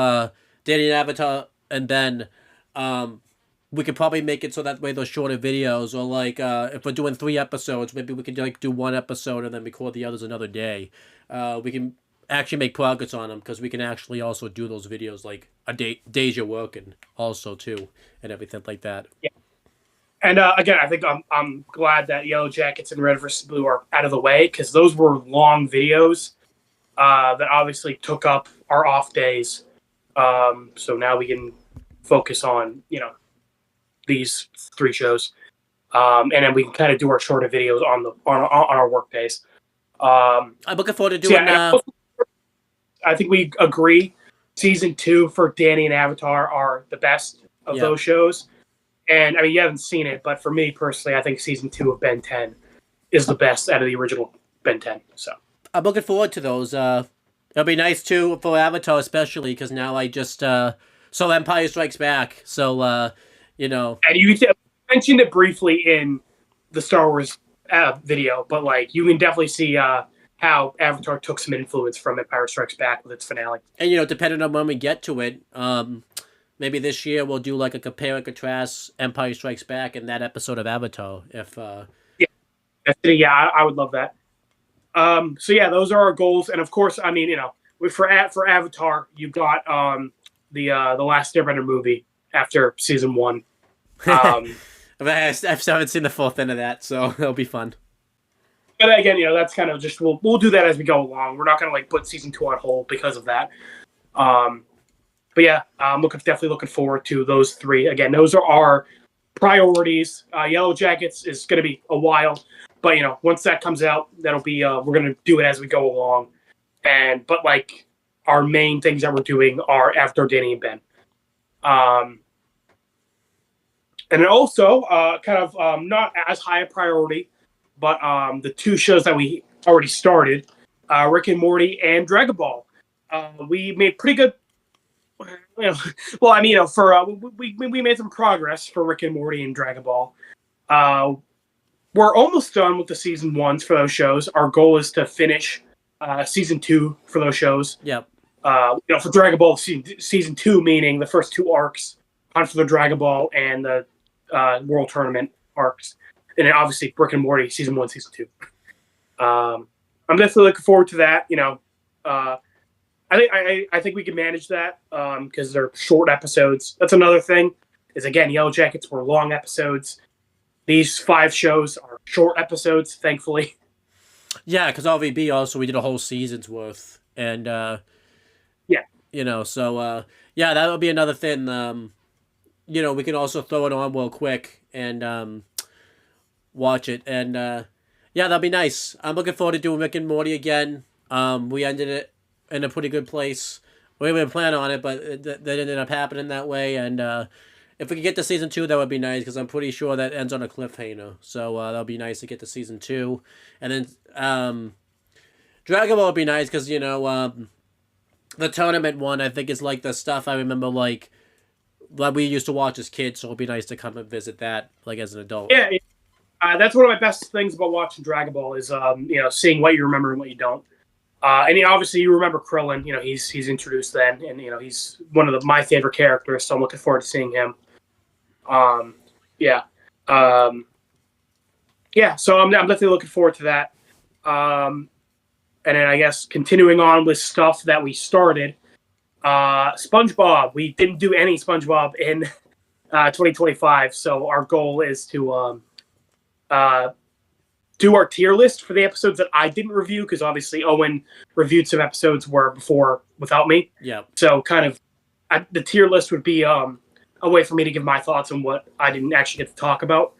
Danny and Avatar and Ben, um, we could probably make it so that way those shorter videos, or like if we're doing 3 episodes, maybe we could like do 1 episode and then record the others another day. We can actually make progress on them because we can actually also do those videos like a days you're working also too, and everything like that.
Yeah. And again, I think I'm glad that Yellow Jackets and Red vs. Blue are out of the way, because those were long videos that obviously took up our off days. So now we can focus on these 3 shows, and then we can kind of do our shorter videos on our work days.
I'm looking forward to doing.
I think we agree. Season 2 for Danny and Avatar are the best of those shows. And I mean, you haven't seen it, but for me personally, I think season 2 of Ben 10 is the best out of the original Ben 10. So
I'm looking forward to those. It'll be nice too for Avatar, especially because now I just saw Empire Strikes Back. So
and you mentioned it briefly in the Star Wars video, but like you can definitely see how Avatar took some influence from Empire Strikes Back with its finale.
And depending on when we get to it, maybe this year we'll do like a compare and contrast Empire Strikes Back and that episode of Avatar. If
I would love that. So yeah, those are our goals, and of course, I mean, for Avatar, you got the Last Airbender movie after season 1.
I haven't seen the full end of that, so it'll be fun.
But again, that's kind of just we'll do that as we go along. We're not going to like put season 2 on hold because of that. But yeah, I'm definitely looking forward to those 3. Again, those are our priorities. Yellow Jackets is going to be a while, but once that comes out, that'll be we're going to do it as we go along. But like our main things that we're doing are after Danny and Ben. And then also kind of not as high a priority, but the 2 shows that we already started, Rick and Morty and Dragon Ball. We made pretty good. Well, I mean, for we made some progress for Rick and Morty and Dragon Ball. We're almost done with the season 1s for those shows. Our goal is to finish season 2 for those shows.
Yep.
For Dragon Ball season 2, meaning the first 2 arcs, Hunt for the Dragon Ball and the World Tournament arcs, and then obviously Rick and Morty season 1, season 2. I'm definitely looking forward to that. I think we can manage that because they're short episodes. That's another thing. Is again, Yellow Jackets were long episodes. These 5 shows are short episodes, thankfully.
Yeah, because OVB also we did a whole season's worth, and so that would be another thing. We can also throw it on real quick and watch it, and that'll be nice. I'm looking forward to doing Rick and Morty again. We ended it in a pretty good place. We didn't plan on it, but that ended up happening that way. And if we could get to season 2, that would be nice because I'm pretty sure that ends on a cliffhanger. So that'll be nice to get to season 2. And then Dragon Ball would be nice because the tournament one I think is like the stuff I remember like we used to watch as kids. So it'll be nice to come and visit that like as an adult.
Yeah, that's one of my best things about watching Dragon Ball is seeing what you remember and what you don't. And obviously you remember Krillin. He's introduced then, and he's one of my favorite characters. So I'm looking forward to seeing him. So I'm definitely looking forward to that. And then I guess continuing on with stuff that we started. SpongeBob. We didn't do any SpongeBob in 2025, so our goal is to do our tier list for the episodes that I didn't review, because obviously Owen reviewed some episodes before without me.
Yeah.
So kind of the tier list would be a way for me to give my thoughts on what I didn't actually get to talk about,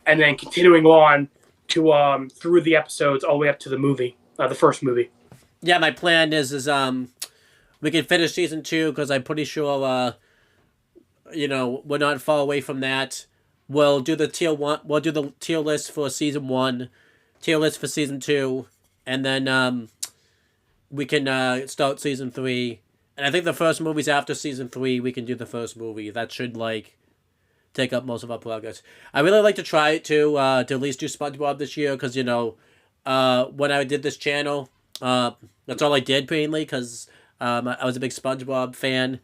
and then continuing on to through the episodes all the way up to the movie, the first movie.
Yeah, my plan is we can finish season 2 because I'm pretty sure we're not far away from that. We'll do the tier 1. We'll do the tier list for season 1, tier list for season 2, and then we can start season 3 And I think the first movie's after season 3. We can do the first movie. That should like take up most of our progress. I really like to try to at least do SpongeBob this year because when I did this channel, that's all I did mainly because I was a big SpongeBob fan.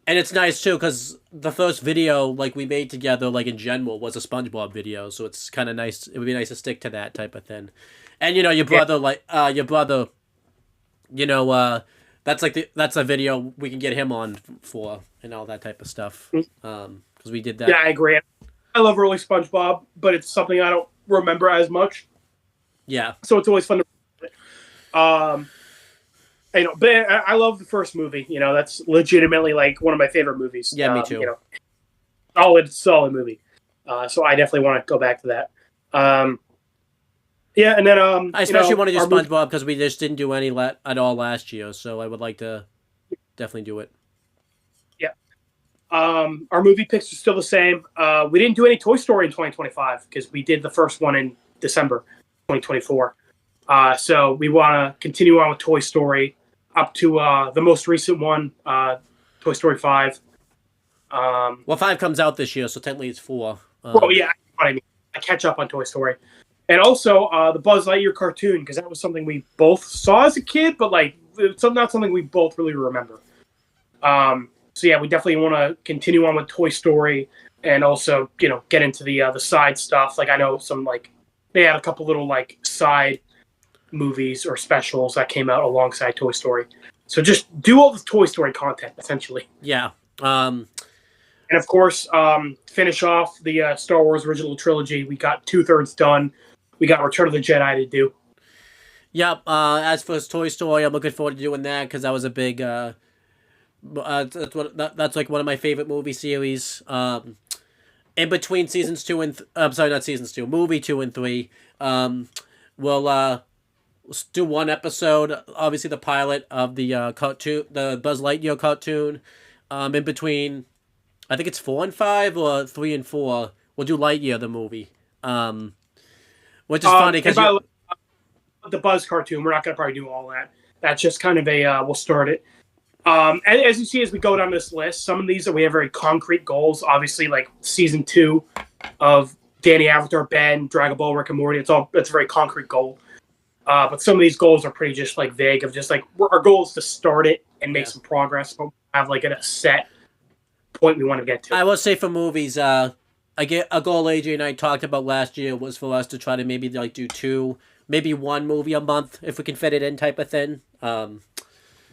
And it's nice too because the first video like we made together like in general was a SpongeBob video, so it's kind of nice. It would be nice to stick to that type of thing. And your brother your brother, you know that's that's a video we can get him on for and all that type of stuff. Because we did that.
Yeah, I agree. I love early SpongeBob, but it's something I don't remember as much.
Yeah.
So it's always fun to. But I love the first movie. That's legitimately like one of my favorite movies.
Yeah, me too.
Solid movie. So I definitely want to go back to that. Yeah, and then
I especially want to do SpongeBob because we just didn't do any at all last year, so I would like to definitely do it.
Yeah. Our movie picks are still the same. We didn't do any Toy Story in 2025 because we did the first one in December 2024. So we want to continue on with Toy Story up to the most recent one, Toy Story 5.
Well, 5 comes out this year, so technically it's 4.
Well, yeah, what I mean. I catch up on Toy Story. And also the Buzz Lightyear cartoon, because that was something we both saw as a kid, but like it's not something we both really remember. So yeah, we definitely want to continue on with Toy Story and also, get into the side stuff. Like I know they had a couple little like side movies or specials that came out alongside Toy Story. So just do all the Toy Story content essentially.
Yeah.
And of course, finish off the Star Wars original trilogy. We got 2/3 done. We got Return of the Jedi to do.
Yep. As for Toy Story, I'm looking forward to doing that because that was a big. That's like one of my favorite movie series. In between seasons 2 and I'm sorry, not seasons 2, movie 2 and 3. We'll do one episode. Obviously, the pilot of the cartoon, the Buzz Lightyear cartoon. In between, I think it's 4 and 5 or 3 and 4. We'll do Lightyear the movie. Which is funny because
the Buzz cartoon, we're not going to probably do all that. That's just kind of we'll start it. As you see, as we go down this list, some of these we have very concrete goals. Obviously, like season 2 of Danny Avatar, Ben, Dragon Ball, Rick and Morty. It's a very concrete goal. But some of these goals are pretty just like vague of just like our goal is to start it and make some progress, but we have like a set point we want to get to.
I will say for movies, a goal AJ and I talked about last year was for us to try to maybe like do 2, maybe 1 movie a month if we can fit it in type of thing.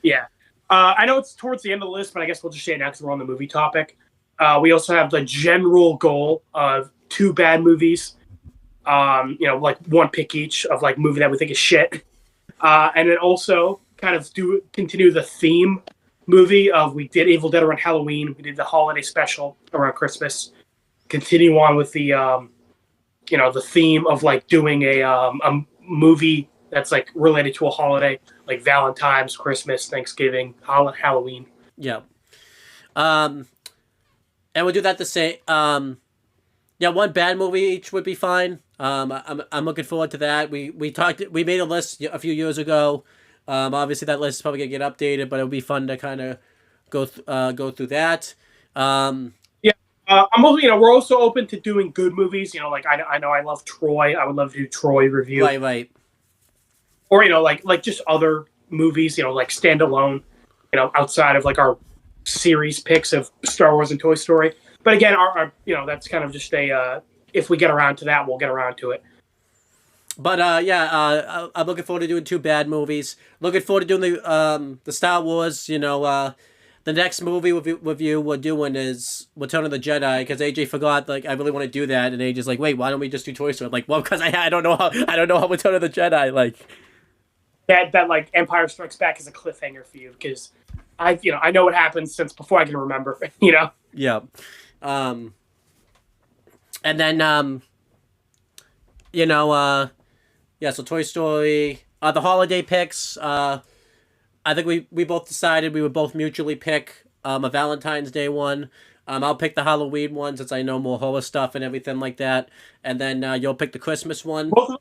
Yeah. I know it's towards the end of the list, but I guess we'll just say it now because we're on the movie topic. We also have the general goal of 2 bad movies. Like 1 pick each of like movie that we think is shit. And then also kind of continue the theme movie of we did Evil Dead around Halloween. We did the holiday special around Christmas. Continue on with the, the theme of like doing a movie that's like related to a holiday, like Valentine's, Christmas, Thanksgiving, Halloween.
Yeah. And we'll do that the same. 1 bad movie each would be fine. I'm looking forward to that. We made a list a few years ago. Obviously that list is probably gonna get updated, but it'll be fun to kind of go through that.
We're also open to doing good movies. Like I know I love Troy. I would love to do Troy review.
Right.
Or like just other movies. Like standalone. Outside of like our series picks of Star Wars and Toy Story. But again, our that's kind of just if we get around to that, we'll get around to it.
But I'm looking forward to doing 2 bad movies. Looking forward to doing the Star Wars. The next movie we're doing is Return of the Jedi because AJ forgot like I really want to do that, and AJ's like, wait, why don't we just do Toy Story? I'm like, well, because I don't know how Return of the Jedi like.
That like Empire Strikes Back is a cliffhanger for you because I know what happens since before I can remember.
Yeah. And then so Toy Story, the holiday picks, I think we both decided we would both mutually pick a Valentine's Day one. I'll pick the Halloween one since I know more horror stuff and everything like that. And then you'll pick the Christmas one.
Both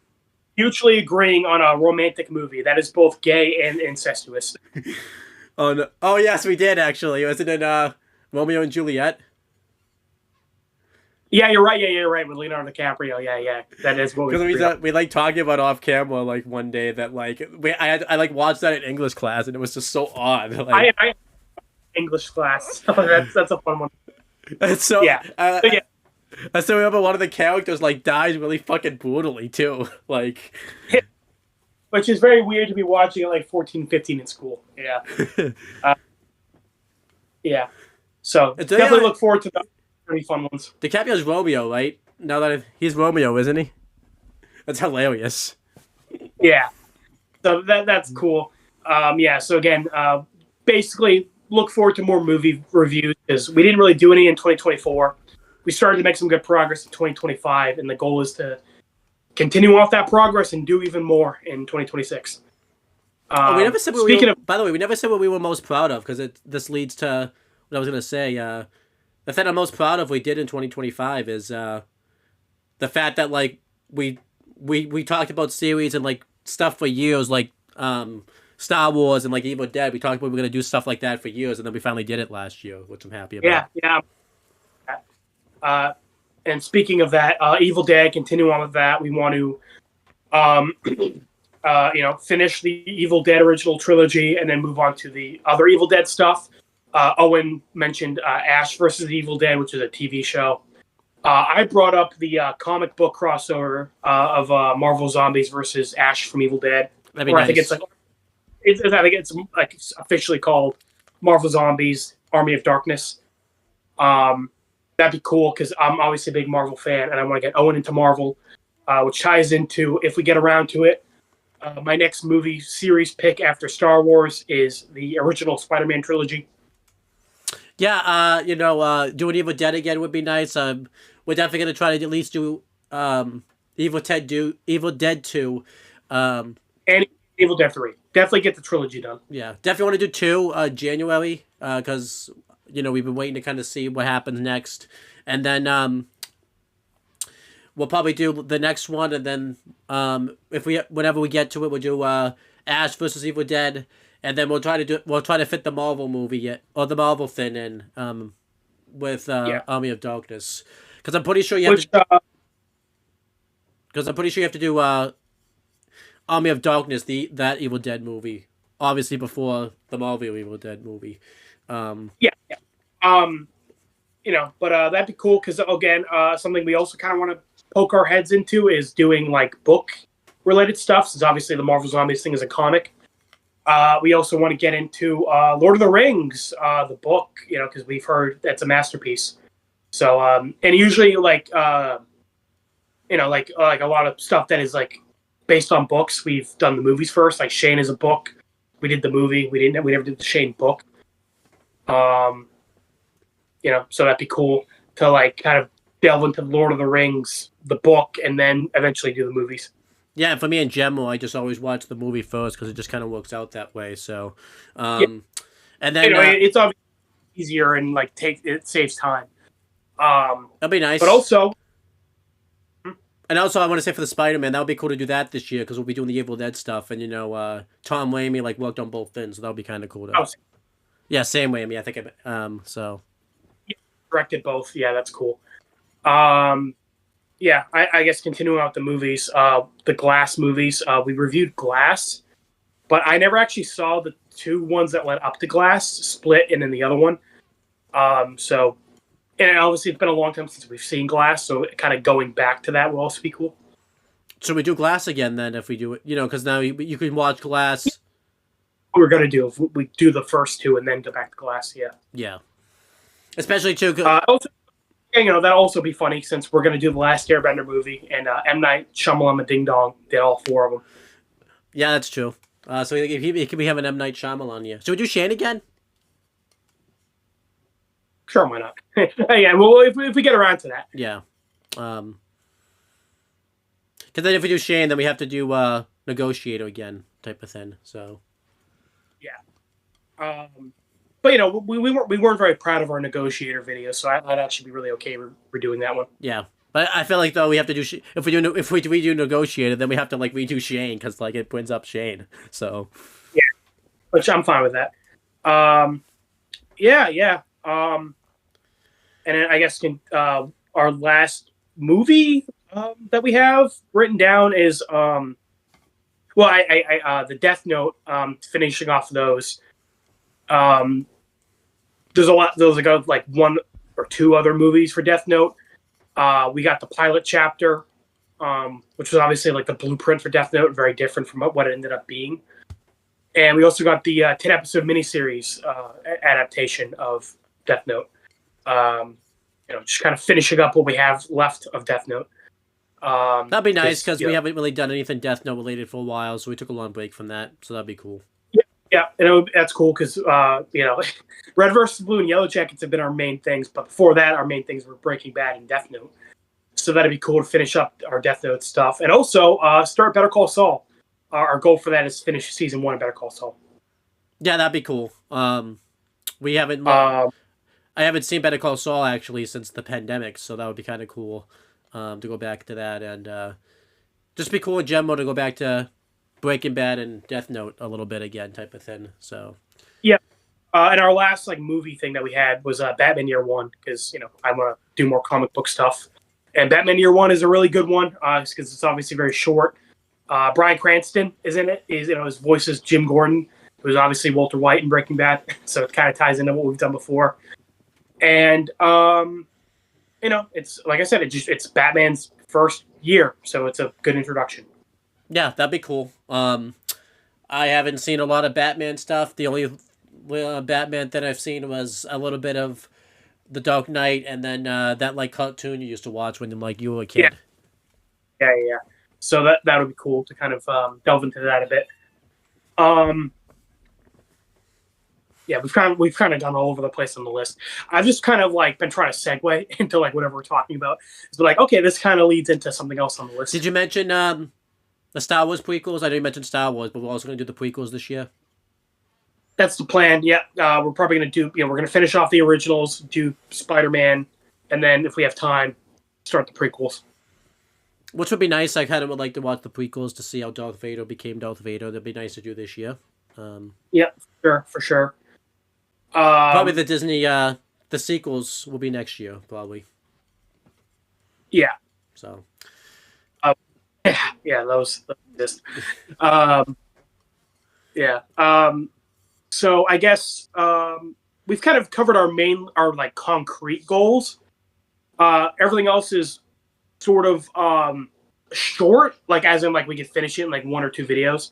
mutually agreeing on a romantic movie that is both gay and incestuous.
Oh no! Oh yes, we did actually. Was it in Romeo and Juliet?
Yeah, you're right. Yeah, you're right. With Leonardo DiCaprio. Yeah, yeah. That is what we
Because
agreed on.
we like talking about off camera like one day that like I like watched that in English class and it was just so odd. Like
I English class. So that's a fun one.
it's so
Yeah. So, yeah.
I still remember one of the characters like dies really fucking brutally too. Like
Which is very weird to be watching at like 14, 15 in school. Yeah. Yeah. So definitely look forward to the pretty fun ones.
DiCaprio's Romeo, right? Now that he's Romeo, isn't he? That's hilarious.
Yeah. So that's cool. Yeah. So again, basically look forward to more movie reviews because we didn't really do any in 2024. We started to make some good progress in 2025, and the goal is to continue off that progress and do even more in 2026.
We never said by the way, we never said what we were most proud of because this leads to what I was gonna say. The thing I'm most proud of we did in 2025 is the fact that like we talked about series and like stuff for years, like Star Wars and like Evil Dead. We talked about we were gonna do stuff like that for years, and then we finally did it last year, which I'm happy about.
Yeah. And speaking of that, Evil Dead, continue on with that. We want to, finish the Evil Dead original trilogy and then move on to the other Evil Dead stuff. Owen mentioned Ash versus Evil Dead, which is a TV show. I brought up the comic book crossover of Marvel Zombies versus Ash from Evil Dead.
That'd be nice.
I think it's like officially called Marvel Zombies Army of Darkness. That'd be cool because I'm obviously a big Marvel fan and I want to get Owen into Marvel, which ties into, if we get around to it, my next movie series pick after Star Wars is the original Spider-Man trilogy.
Yeah, doing Evil Dead again would be nice. We're definitely gonna try to at least do Evil Dead 2,
and Evil Dead 3. Definitely get the trilogy done.
Yeah, definitely want to do 2 January because we've been waiting to kind of see what happens next, and then we'll probably do the next one, and then whenever we get to it, we'll do Ash versus Evil Dead. And then we'll try to fit the Marvel movie or the Marvel thing in with Army of Darkness, because I'm pretty sure you have to do Army of Darkness, that Evil Dead movie, obviously before the Marvel Evil Dead movie.
But that'd be cool because again, something we also kind of want to poke our heads into is doing like book related stuff, since obviously the Marvel Zombies thing is a comic. We also want to get into Lord of the Rings, the book, because we've heard that's a masterpiece. So, and usually like a lot of stuff that is like based on books, we've done the movies first. Like Shane is a book. We did the movie. We never did the Shane book. So that'd be cool to like kind of delve into Lord of the Rings, the book, and then eventually do the movies.
Yeah, for me in general, I just always watch the movie first because it just kind of works out that way. So, and then
it's obviously easier and like it saves time.
That'd be nice.
But also,
I want to say for the Spider-Man, that would be cool to do that this year because we'll be doing the Evil Dead stuff, and Tom Raimi like worked on both things, so that would be kind of cool. Yeah, same Raimi. I think so.
Yeah, directed both. Yeah, that's cool. Yeah, I guess continuing out the movies, the Glass movies. We reviewed Glass, but I never actually saw the 2 ones that led up to Glass, Split, and then the other one. So, and obviously it's been a long time since we've seen Glass, so kind of going back to that will also be cool.
So we do Glass again then if we do it, because now you can watch Glass.
What we're going to do if we do the first 2 and then go back to Glass, yeah.
Yeah. Especially too.
Also, that'll also be funny since we're going to do the Last Airbender movie, and M. Night Shyamalan Ding Dong did all 4 of them.
Yeah, that's true. So he could be having M. Night Shyamalan, yeah. So we do Shane again?
Sure, why not? Yeah, well, if we get around to that.
Yeah. Because then if we do Shane, then we have to do Negotiator again type of thing, so.
Yeah. But we weren't very proud of our Negotiator video, so I'd actually be really okay with redoing that one.
Yeah, but I feel like though we have to do if we do Negotiator, then we have to like redo Shane because like it brings up Shane. So
yeah, which I'm fine with that. Um, yeah, yeah. And then I guess our last movie that we have written down is well, the Death Note. Finishing off those. Um, there's a lot. There's like one or two other movies for Death Note. We got the pilot chapter, which was obviously like the blueprint for Death Note, very different from what it ended up being. And we also got the 10 episode miniseries adaptation of Death Note. Just kind of finishing up what we have left of Death Note.
That'd be nice because we haven't really done anything Death Note related for a while, so we took a long break from that. So that'd be cool.
Yeah, that's cool because Red versus Blue and Yellow Jackets have been our main things, but before that, our main things were Breaking Bad and Death Note. So that'd be cool to finish up our Death Note stuff, and also start Better Call Saul. Our goal for that is to finish season 1 of Better Call Saul.
Yeah, that'd be cool. We haven't. I haven't seen Better Call Saul actually since the pandemic, so that would be kind of cool to go back to that, and just be cool in general to go back to Breaking Bad and Death Note a little bit again, type of thing. So
yeah, and our last movie thing that we had was Batman Year One because I want to do more comic book stuff, and Batman Year One is a really good one because it's obviously very short. Bryan Cranston is in it. His voice is Jim Gordon, who's obviously Walter White in Breaking Bad, so it kind of ties into what we've done before. And it's like I said, it's Batman's first year, so it's a good introduction.
Yeah, that'd be cool. I haven't seen a lot of Batman stuff. The only Batman that I've seen was a little bit of The Dark Knight, and then that like cartoon you used to watch when you were a kid.
Yeah. So that would be cool to kind of delve into that a bit. Yeah, we've kind of gone all over the place on the list. I've just kind of been trying to segue into whatever we're talking about. It's okay, this kind of leads into something else on the list.
Did you mention the Star Wars prequels? I know you mentioned Star Wars, but we're also going to do the prequels this year.
That's the plan. Yeah, we're probably going to do. We're going to finish off the originals, do Spider-Man, and then if we have time, start the prequels.
Which would be nice. I kind of would like to watch the prequels to see how Darth Vader became Darth Vader. That'd be nice to do this year.
Yeah, for sure.
Probably the Disney, the sequels will be next year, probably.
Yeah.
So.
Yeah, those just. Yeah. So I guess we've kind of covered our concrete goals. Everything else is sort of short, as in we could finish it in 1 or 2 videos,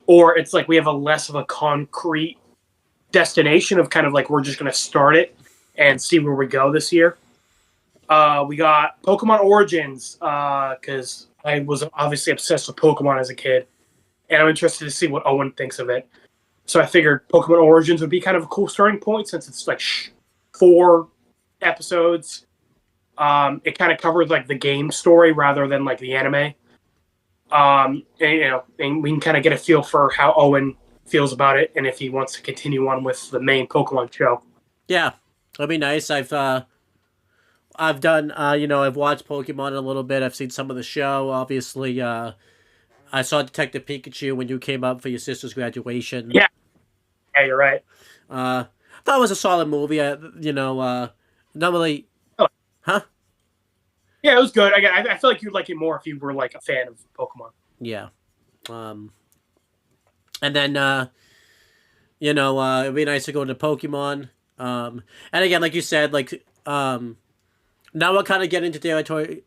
or it's we have a less of a concrete destination of kind of we're just going to start it and see where we go this year. We got Pokemon Origins because I was obviously obsessed with Pokemon as a kid, and I'm interested to see what Owen thinks of it. So I figured Pokemon Origins would be kind of a cool starting point since it's 4 episodes. It kind of covers the game story rather than the anime. And we can kind of get a feel for how Owen feels about it and if he wants to continue on with the main Pokemon show.
Yeah, that'd be nice. I've done I've watched Pokemon a little bit. I've seen some of the show. Obviously, I saw Detective Pikachu when you came up for your sister's graduation.
Yeah, you're right.
Thought it was a solid movie. Not really.
Oh.
Huh?
Yeah, it was good. I feel like you'd like it more if you were a fan of Pokemon.
Yeah. And then it'd be nice to go into Pokemon. And again, like you said, now we're kind of getting into territory.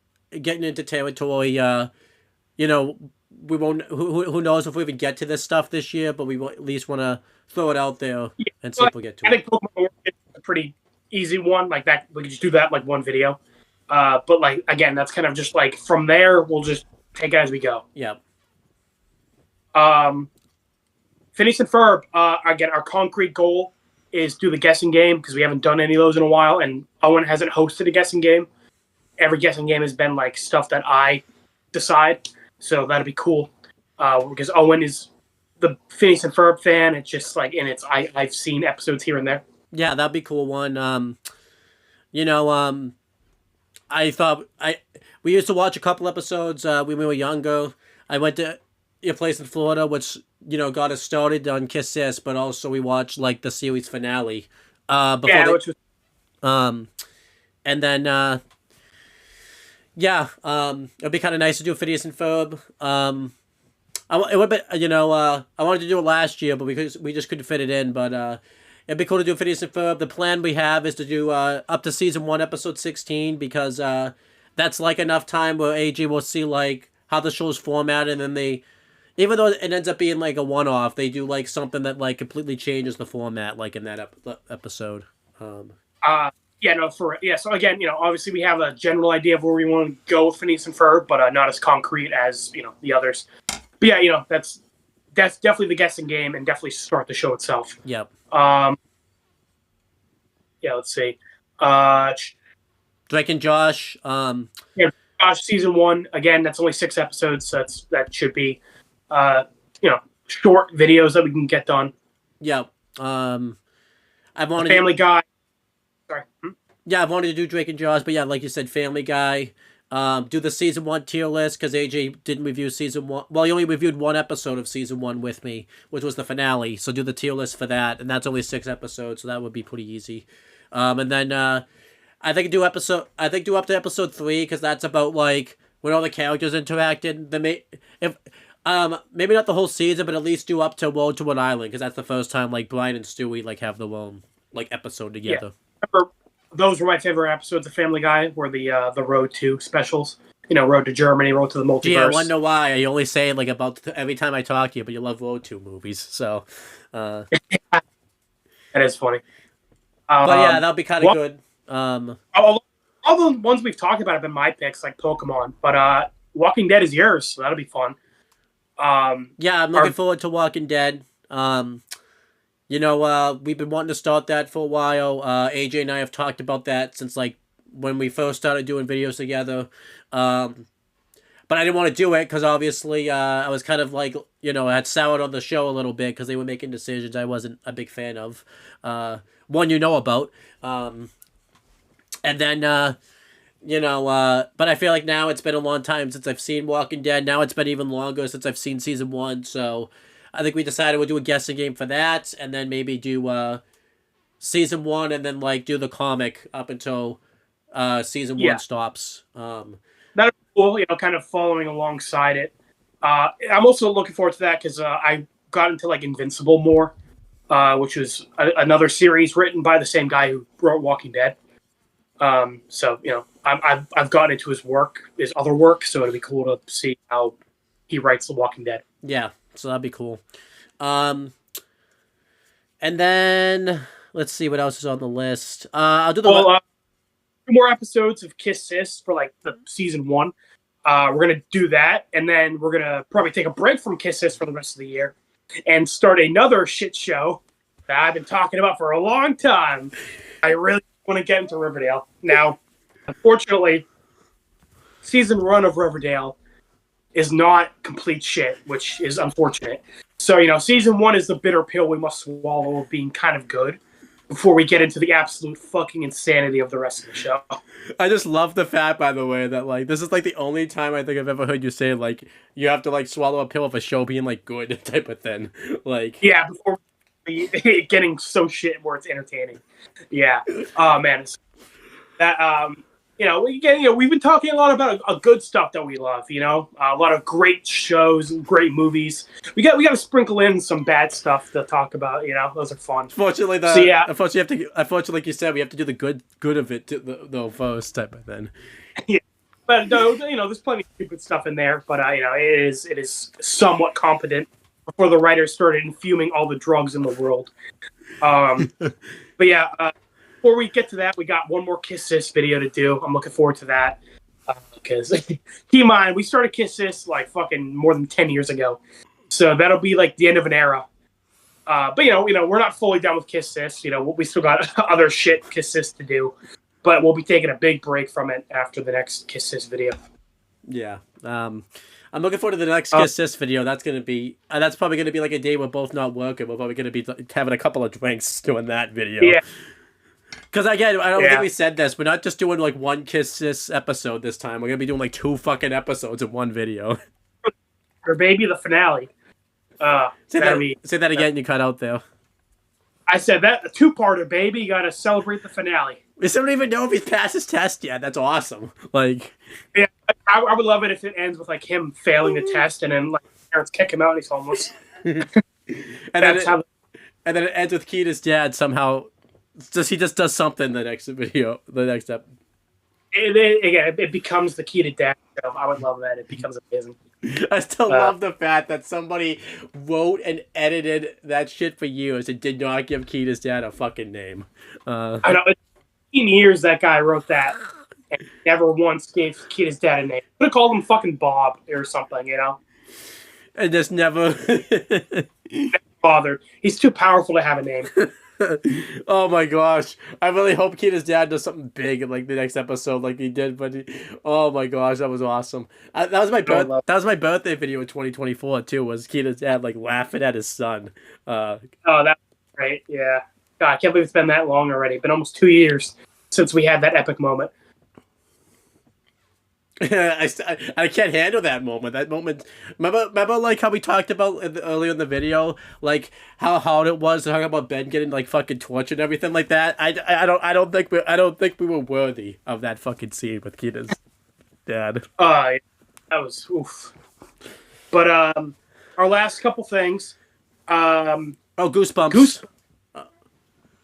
We won't. Who knows if we even get to this stuff this year? But we will at least want to throw it out there and see if we get to it.
I think Pokemon is a pretty easy one. That we could just do that one video. But again, that's kind of just from there we'll just take it as we go.
Yeah.
Phineas and Ferb. Again, our concrete goal is do the guessing game because we haven't done any of those in a while, and Owen hasn't hosted a guessing game. Every guessing game has been stuff that I decide, so that'd be cool. Because Owen is the Phineas and Ferb fan. It's just I've seen episodes here and there.
Yeah, that'd be a cool one. I thought we used to watch a couple episodes when we were younger. I went to your place in Florida, which got us started on Kiss Sis, but also we watched like the series finale. Before
which was
and then it'd be kind of nice to do Phineas and Ferb. It would be I wanted to do it last year, but we just couldn't fit it in. But it'd be cool to do Phineas and Ferb. The plan we have is to do up to season 1, episode 16, because that's like enough time where AJ will see like how the show's formatted, and then even though it ends up being like a one-off, they do like something that like completely changes the format, like in that episode.
So again, obviously we have a general idea of where we want to go with Phineas and Ferb, but not as concrete as the others. But yeah, that's definitely the guessing game, and definitely start the show itself.
Yep.
Let's see.
Drake and Josh.
Josh season 1. Again, that's only 6 episodes, so that should be short videos that we can get done.
Yep. I've wanted
Family Guy. Sorry.
Yeah, I've wanted to do Drake and Josh, but yeah, like you said, Family Guy. Do the season 1 tier list, because AJ didn't review season 1. Well, he only reviewed 1 episode of season 1 with me, which was the finale. So do the tier list for that, and that's only 6 episodes, so that would be pretty easy. And then I think do up to episode 3, because that's about like when all the characters interacted. Maybe not the whole season, but at least do up to Road to an Island, because that's the first time like Brian and Stewie like have their own like episode together.
Yeah. Those were my favorite episodes of Family Guy, were the Road to specials. Road to Germany, Road to the Multiverse.
Yeah, I wonder why. I only say it like about every time I talk to you, but you love Road to movies, so.
That is funny.
But yeah, that'll be kind of good.
All the ones we've talked about have been my picks, like Pokemon. But Walking Dead is yours, so that'll be fun.
Yeah, I'm looking forward to Walking Dead. We've been wanting to start that for a while. AJ and I have talked about that since like when we first started doing videos together. But I didn't want to do it because obviously I was kind of like, I had soured on the show a little bit because they were making decisions I wasn't a big fan of. One about. And then, but I feel like now it's been a long time since I've seen Walking Dead. Now it's been even longer since I've seen season 1. So I think we decided we'll do a guessing game for that, and then maybe do season 1, and then like do the comic up until season 1 stops.
That'd be cool, kind of following alongside it. I'm also looking forward to that because I got into like Invincible more, which was another series written by the same guy who wrote Walking Dead. So I've gotten into his other work, so it'll be cool to see how he writes The Walking Dead.
Yeah, so that'd be cool. And then let's see what else is on the list. I'll do
2 more episodes of Kiss Sis for like the season 1. We're gonna do that, and then we're gonna probably take a break from Kiss Sis for the rest of the year, and start another shit show that I've been talking about for a long time. I really want to get into Riverdale. Now, unfortunately, season 1 of Riverdale is not complete shit, which is unfortunate. So, season 1 is the bitter pill we must swallow of being kind of good before we get into the absolute fucking insanity of the rest of the show.
I just love the fact, by the way, that like this is like the only time I think I've ever heard you say like you have to like swallow a pill of a show being like good type of thing. Like
before getting so shit where it's entertaining. Yeah. Oh man, that we've been talking a lot about a good stuff that we love. A lot of great shows, great movies. We got to sprinkle in some bad stuff to talk about. Those are fun. Unfortunately,
like you said, we have to do the good of it the first type of thing.
Yeah, but no, there's plenty of stupid stuff in there. But it is somewhat competent before the writers started infuming all the drugs in the world. But yeah. Before we get to that, we got one more Kiss Sis video to do. I'm looking forward to that. Because, keep in mind, we started Kiss Sis like fucking more than 10 years ago. So that'll be like the end of an era. But, we're not fully done with Kiss Sis. We still got other shit Kiss Sis to do. But we'll be taking a big break from it after the next Kiss Sis video.
Yeah. I'm looking forward to the next Kiss Sis video. That's probably going to be like a day we're both not working. We're probably going to be having a couple of drinks doing that video.
Yeah.
Because again, I don't think we said this. We're not just doing like one Kiss Sis episode this time. We're gonna be doing like 2 fucking episodes in one video.
or baby, the finale.
Say that again. You cut out there.
I said that a two-parter, baby. You got to celebrate the finale.
Does someone even know if he's passed his test yet? That's awesome. Like,
yeah, I would love it if it ends with like him failing the test and then like parents kick him out and he's homeless.
and then it ends with Kita's dad somehow. He just does something the next video, the next step.
It becomes the Kita dad show. I would love that. It becomes amazing.
I still love the fact that somebody wrote and edited that shit for years and did not give Kita's dad a fucking name.
I know. 15 years that guy wrote that and never once gave Kita's dad a name. Could have called him fucking Bob or something, you know?
And just never...
never bothered. He's too powerful to have a name.
Oh my gosh. I really hope Kita's dad does something big in like the next episode like he did, but oh my gosh, that was awesome. That was my birthday video in 2024 too, was Kita's dad like laughing at his son.
Oh, that's great. Yeah. God, I can't believe it's been that long already. It's been almost 2 years since we had that epic moment.
I can't handle that moment. That moment. Remember, like how we talked about earlier in the video, like how hard it was to talk about Ben getting like fucking tortured and everything like that. I don't think we were worthy of that fucking scene with Kita's dad.
That was oof. But our last couple things.
Goosebumps.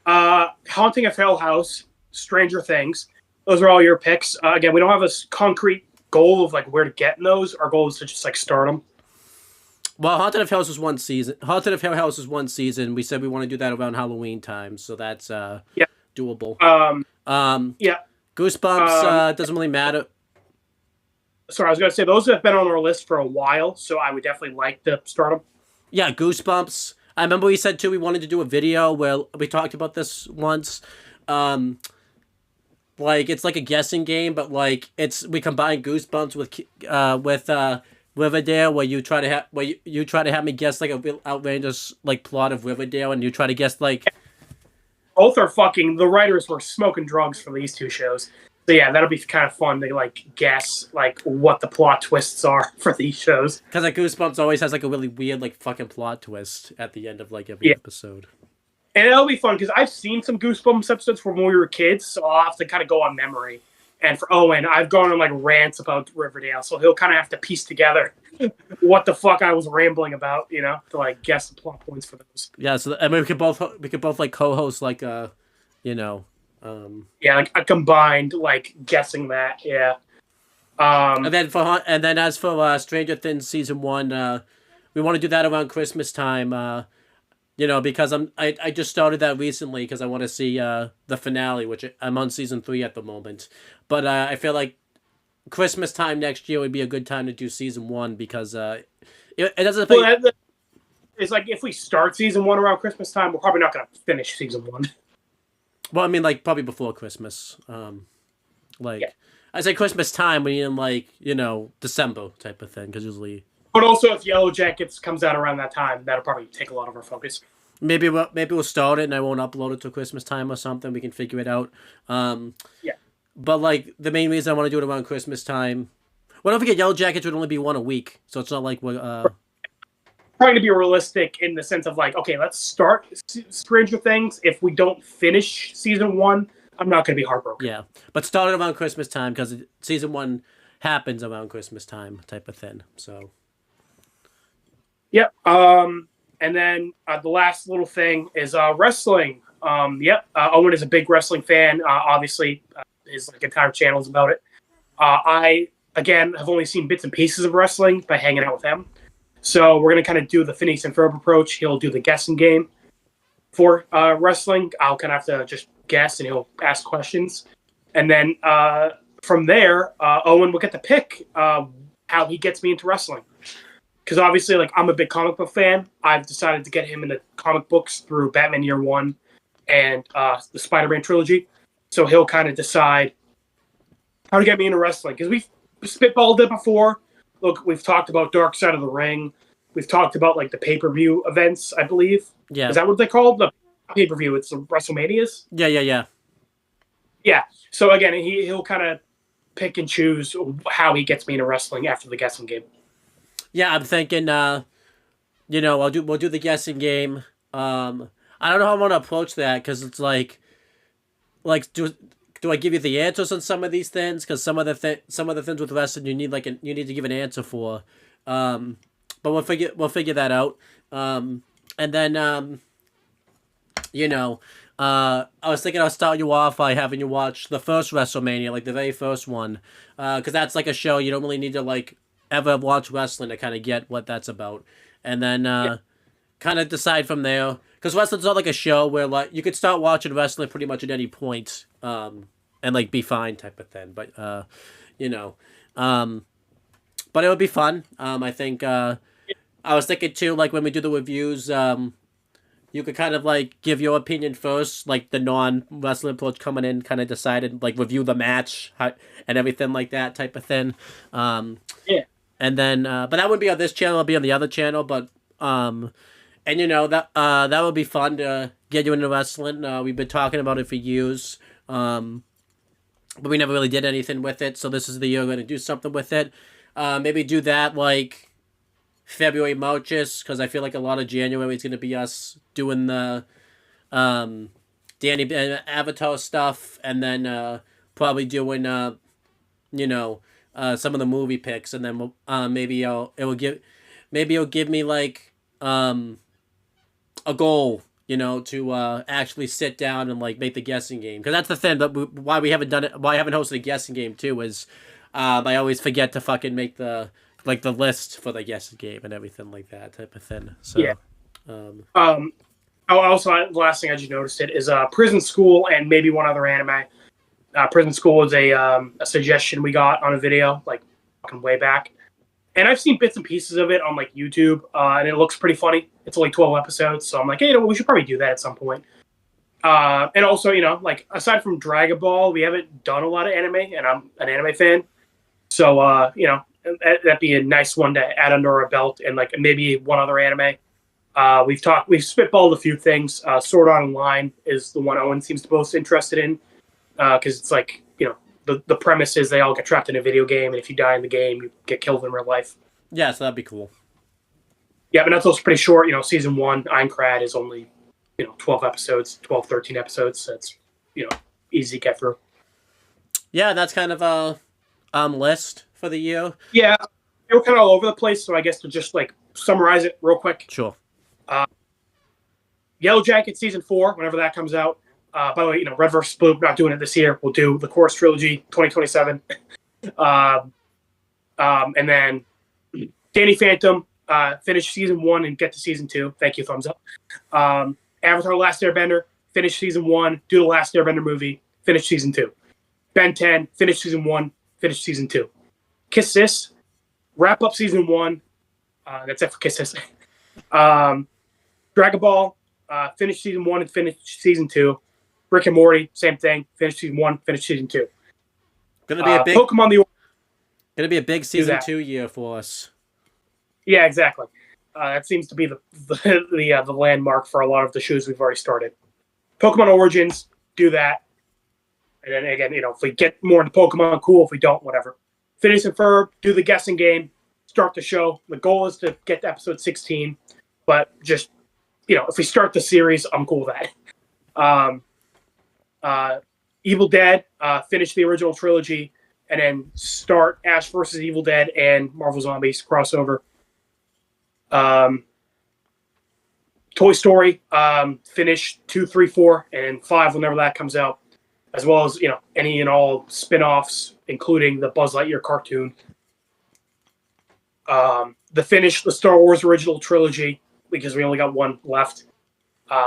Haunting of Hill House, Stranger Things. Those are all your picks. Again, we don't have a concrete goal of like where to get in those. Our goal is to just like start them.
Well, Haunted of Hill House was one season. Haunted of Hill House was one season. We said we want to do that around Halloween time, so that's doable.
Yeah.
Goosebumps doesn't really matter.
Sorry, I was going to say those have been on our list for a while, so I would definitely like to start them.
Yeah, Goosebumps. I remember we said too we wanted to do a video where we talked about this once. Like it's like a guessing game, but like we combine Goosebumps with Riverdale, where you try to have me guess like a real outrageous like plot of Riverdale, and you try to guess like.
Both are fucking. The writers were smoking drugs for these two shows, so yeah, that'll be kind of fun to like guess like what the plot twists are for these shows.
Because like Goosebumps always has like a really weird like fucking plot twist at the end of like every episode.
And it'll be fun because I've seen some Goosebumps episodes from when we were kids, so I'll have to kind of go on memory. And for Owen, I've gone on like rants about Riverdale, so he'll kind of have to piece together what the fuck I was rambling about, you know, to like guess the plot points for those.
Yeah, so I mean, we could both like co-host like like
a combined like guessing that, yeah.
And then as for Stranger Things season 1, we want to do that around Christmas time. Because I just started that recently because I want to see the finale, which I'm on season 3 at the moment. But I feel like Christmas time next year would be a good time to do season 1 because it doesn't.
It's like if we start season 1 around Christmas time, we're probably not going to finish season 1.
Well, I mean, like probably before Christmas. I say Christmas time, we mean like December type of thing because usually.
But also, if Yellow Jackets comes out around that time, that'll probably take a lot of our focus.
Maybe we'll start it and I won't upload it till Christmas time or something. We can figure it out.
Yeah.
But like the main reason I want to do it around Christmas time. Well, don't forget, Yellow Jackets would only be one a week, so it's not like we're.
Trying to be realistic in the sense of like, okay, let's start Stranger Things. If we don't finish season 1, I'm not going to be heartbroken.
Yeah, but start it around Christmas time because season 1 happens around Christmas time, type of thing. So.
Yep. And then the last little thing is wrestling. Owen is a big wrestling fan. Obviously, his like entire channel is about it. I again have only seen bits and pieces of wrestling by hanging out with him. So we're gonna kind of do the Phineas and Ferb approach. He'll do the guessing game for wrestling. I'll kind of have to just guess, and he'll ask questions. And then from there, Owen will get to pick how he gets me into wrestling. Because obviously, like, I'm a big comic book fan. I've decided to get him into comic books through Batman Year One and the Spider-Man trilogy. So he'll kind of decide how to get me into wrestling. Because we've spitballed it before. Look, we've talked about Dark Side of the Ring. We've talked about, like, the pay-per-view events, I believe.
Yeah.
Is that what they called? The pay-per-view. It's the WrestleManias?
Yeah.
Yeah. So, again, he'll kind of pick and choose how he gets me into wrestling after the guessing game.
Yeah, I'm thinking. We'll do the guessing game. I don't know how I want to approach that because it's like do I give you the answers on some of these things? Because some of the things with wrestling you need you need to give an answer for. Um, but we'll figure that out. And then I was thinking I'll start you off by having you watch the first WrestleMania, like the very first one, because that's like a show you don't really need to like ever watch wrestling to kind of get what that's about, and then
Yeah.
kind of decide from there. Because wrestling's not like a show where like you could start watching wrestling pretty much at any point, and like be fine type of thing. But you know, um, but it would be fun. I think I was thinking too, like when we do the reviews, you could kind of like give your opinion first, like the non wrestling approach coming in, kind of decided like review the match and everything like that type of thing.
Yeah.
And then, but that wouldn't be on this channel; it'll be on the other channel. But and that would be fun to get you into wrestling. We've been talking about it for years, but we never really did anything with it. So this is the year we're going to do something with it. Maybe do that like February, March, because I feel like a lot of January is going to be us doing the Danny Avatar stuff, and then probably doing some of the movie picks, and then maybe it'll give me like a goal, to actually sit down and like make the guessing game, because that's the thing. But why we haven't done it, why I haven't hosted a guessing game too, is I always forget to fucking make the list for the guessing game and everything like that type of thing. So
Yeah. Also, the last thing I just noticed is Prison School and maybe one other anime. Prison School is a suggestion we got on a video like fucking way back, and I've seen bits and pieces of it on like YouTube, and it looks pretty funny. It's only 12 episodes, so I'm like, hey, we should probably do that at some point. And also, like aside from Dragon Ball, we haven't done a lot of anime, and I'm an anime fan, so that'd be a nice one to add under our belt, and like maybe one other anime. We've spitballed a few things. Sword Art Online is the one Owen seems the most interested in, because it's like the premise is they all get trapped in a video game, and if you die in the game, you get killed in real life.
yeah, so that'd be cool.
Yeah, but that's also pretty short. Season 1, Aincrad is only 12 episodes, 12, 13 episodes. So it's easy to get through.
Yeah, that's kind of a list for the year.
Yeah, they were kind of all over the place, so I guess to just like summarize it real quick.
Sure.
Yellow Jacket Season 4, whenever that comes out. By the way, Red vs. Blue, not doing it this year. We'll do the Chorus Trilogy 2027. And then Danny Phantom, finish Season 1 and get to Season 2. Thank you, thumbs up. Avatar Last Airbender, finish Season 1, do the Last Airbender movie, finish Season 2. Ben 10, finish Season 1, finish Season 2. Kiss Sis, wrap up Season 1. That's it for Kiss Sis. Dragon Ball, finish Season 1 and finish Season 2. Rick and Morty, same thing. Finish Season 1, finish Season 2.
Gonna be a big
Pokemon the
Gonna be a big Season 2 year for us.
Yeah, exactly. That seems to be the landmark for a lot of the shows we've already started. Pokemon Origins, do that. And then again, if we get more into Pokemon, cool. If we don't, whatever. Phineas and Ferb, do the guessing game, start the show. The goal is to get to episode 16, but just if we start the series, I'm cool with that. Evil Dead, finish the original trilogy, and then start Ash versus Evil Dead and Marvel Zombies crossover. Toy Story, finish 2, 3, 4, and 5 whenever that comes out, as well as any and all spin-offs, including the Buzz Lightyear cartoon. Finish the Star Wars original trilogy, because we only got one left.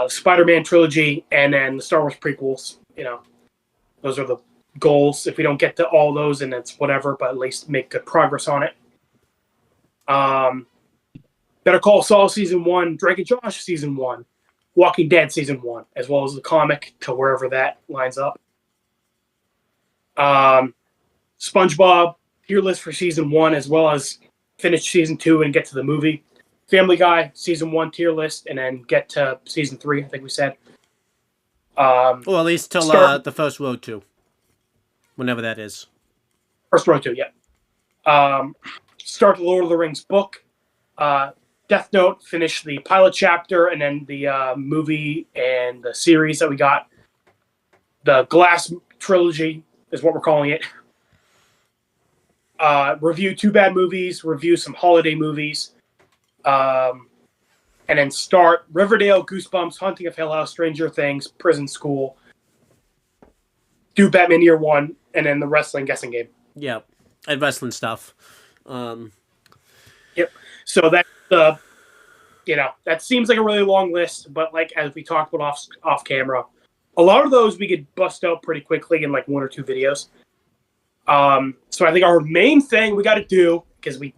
Spider-Man trilogy, and then the Star Wars prequels. Those are the goals. If we don't get to all those, then it's whatever, but at least make good progress on it. Better Call Saul Season 1, Drake and Josh Season 1, Walking Dead Season 1, as well as the comic to wherever that lines up. SpongeBob tier list for Season 1, as well as finish Season 2 and get to the movie. Family Guy Season 1 tier list, and then get to Season 3, I think we said.
Well, at least till the first Road 2. Whenever that is.
First Road 2, yeah. Start the Lord of the Rings book. Death Note finished the pilot chapter, and then the movie and the series that we got. The Glass trilogy is what we're calling it. Review 2 bad movies, review some holiday movies, and then start Riverdale, Goosebumps, Haunting of Hill House, Stranger Things, Prison School, do Batman Year One, and then the wrestling guessing game.
Yeah, and wrestling stuff.
Yep. So that that seems like a really long list, but like as we talked about off camera, a lot of those we could bust out pretty quickly in like 1 or 2 videos. So I think our main thing we got to do, because we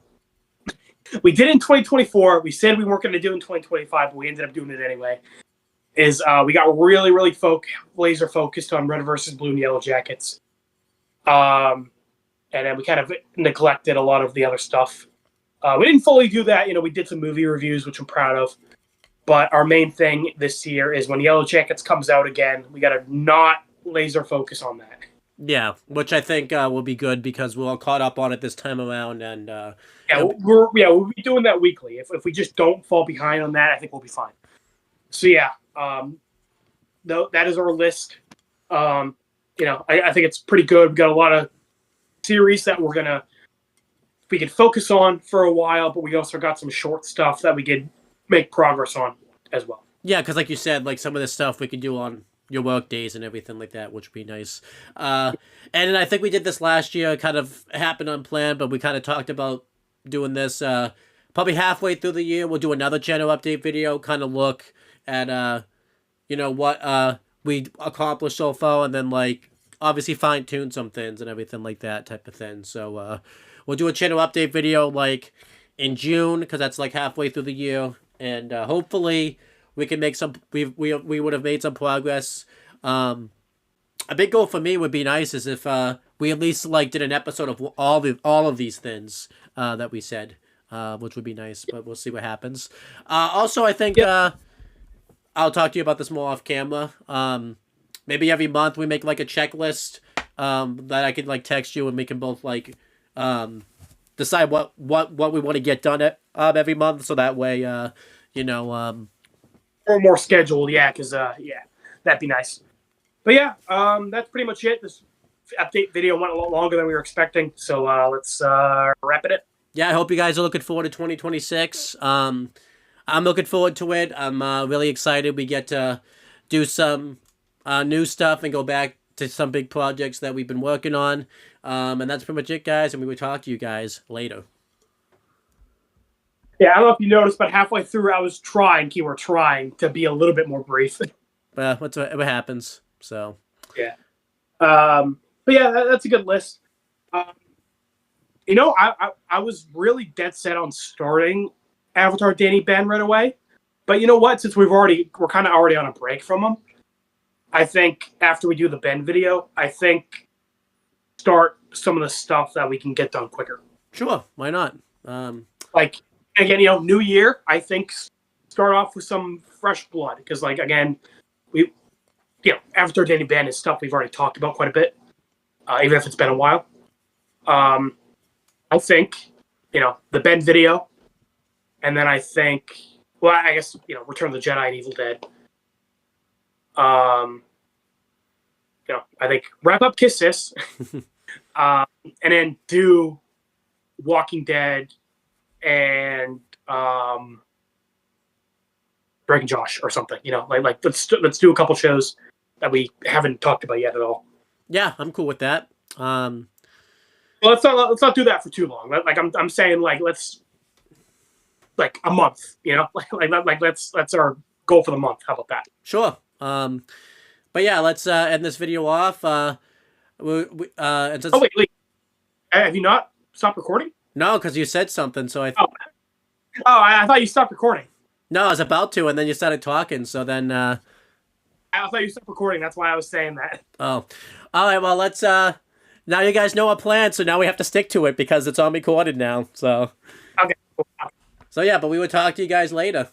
did in 2024, we said we weren't going to do in 2025, but we ended up doing it anyway, is we got really, really laser focused on Red versus Blue and Yellow Jackets. And then we kind of neglected a lot of the other stuff. We didn't fully do that. We did some movie reviews, which I'm proud of. But our main thing this year is when Yellow Jackets comes out again, we got to not laser focus on that.
Yeah, which I think will be good because we're all caught up on it this time around, and
we'll be doing that weekly. If we just don't fall behind on that, I think we'll be fine. So yeah, that is our list. I think it's pretty good. We got a lot of series that we could focus on for a while, but we also got some short stuff that we could make progress on as well.
Yeah, because like you said, like some of this stuff we could do on your work days and everything like that, which would be nice. And I think we did this last year. It kind of happened unplanned, but we kind of talked about doing this probably halfway through the year. We'll do another channel update video, kind of look at what we accomplished so far, and then like obviously fine tune some things and everything like that type of thing. So we'll do a channel update video like in June, because that's like halfway through the year, and hopefully we can make some. We would have made some progress. A big goal for me would be nice is if we at least like did an episode of all of these things that we said, which would be nice. But we'll see what happens. Also, I think I'll talk to you about this more off camera. Maybe every month we make like a checklist that I could like text you, and we can both like decide what we want to get done every month, so that way
or more scheduled, because that'd be nice. But yeah, that's pretty much it. This update video went a lot longer than we were expecting, so let's wrap it up.
Yeah, I hope you guys are looking forward to 2026. I'm looking forward to it. I'm really excited. We get to do some new stuff and go back to some big projects that we've been working on. And that's pretty much it, guys, and we will talk to you guys later.
Yeah, I don't know if you noticed, but halfway through I was trying to be a little bit more brief.
What happens, so.
Yeah. But yeah, that's a good list. I was really dead set on starting Avatar Danny Ben right away. But you know what? Since we're kind of already on a break from him, I think after we do the Ben video, start some of the stuff that we can get done quicker.
Sure, why not?
Again, new year, I think start off with some fresh blood. Because, again, Avatar Danny Ben is stuff we've already talked about quite a bit, even if it's been a while. I think, the Ben video, and then I think, I guess, Return of the Jedi and Evil Dead. I think wrap up Kiss Sis, and then do Walking Dead and Drake and Josh or something. Let's do a couple shows that we haven't talked about yet at all.
Yeah, I'm cool with that.
Well, let's not do that for too long. I'm saying let's a month. That's our goal for the month. How about that?
Sure. But yeah, let's end this video off. Wait. Have
you not stopped recording?
No, because you said something, so I
I thought you stopped recording.
No, I was about to, and then you started talking, so then
I thought you stopped recording, that's why I was saying that.
Oh. Alright, well, let's now you guys know our plan, so now we have to stick to it because it's on recorded now, so.
Okay.
So yeah, but we will talk to you guys later.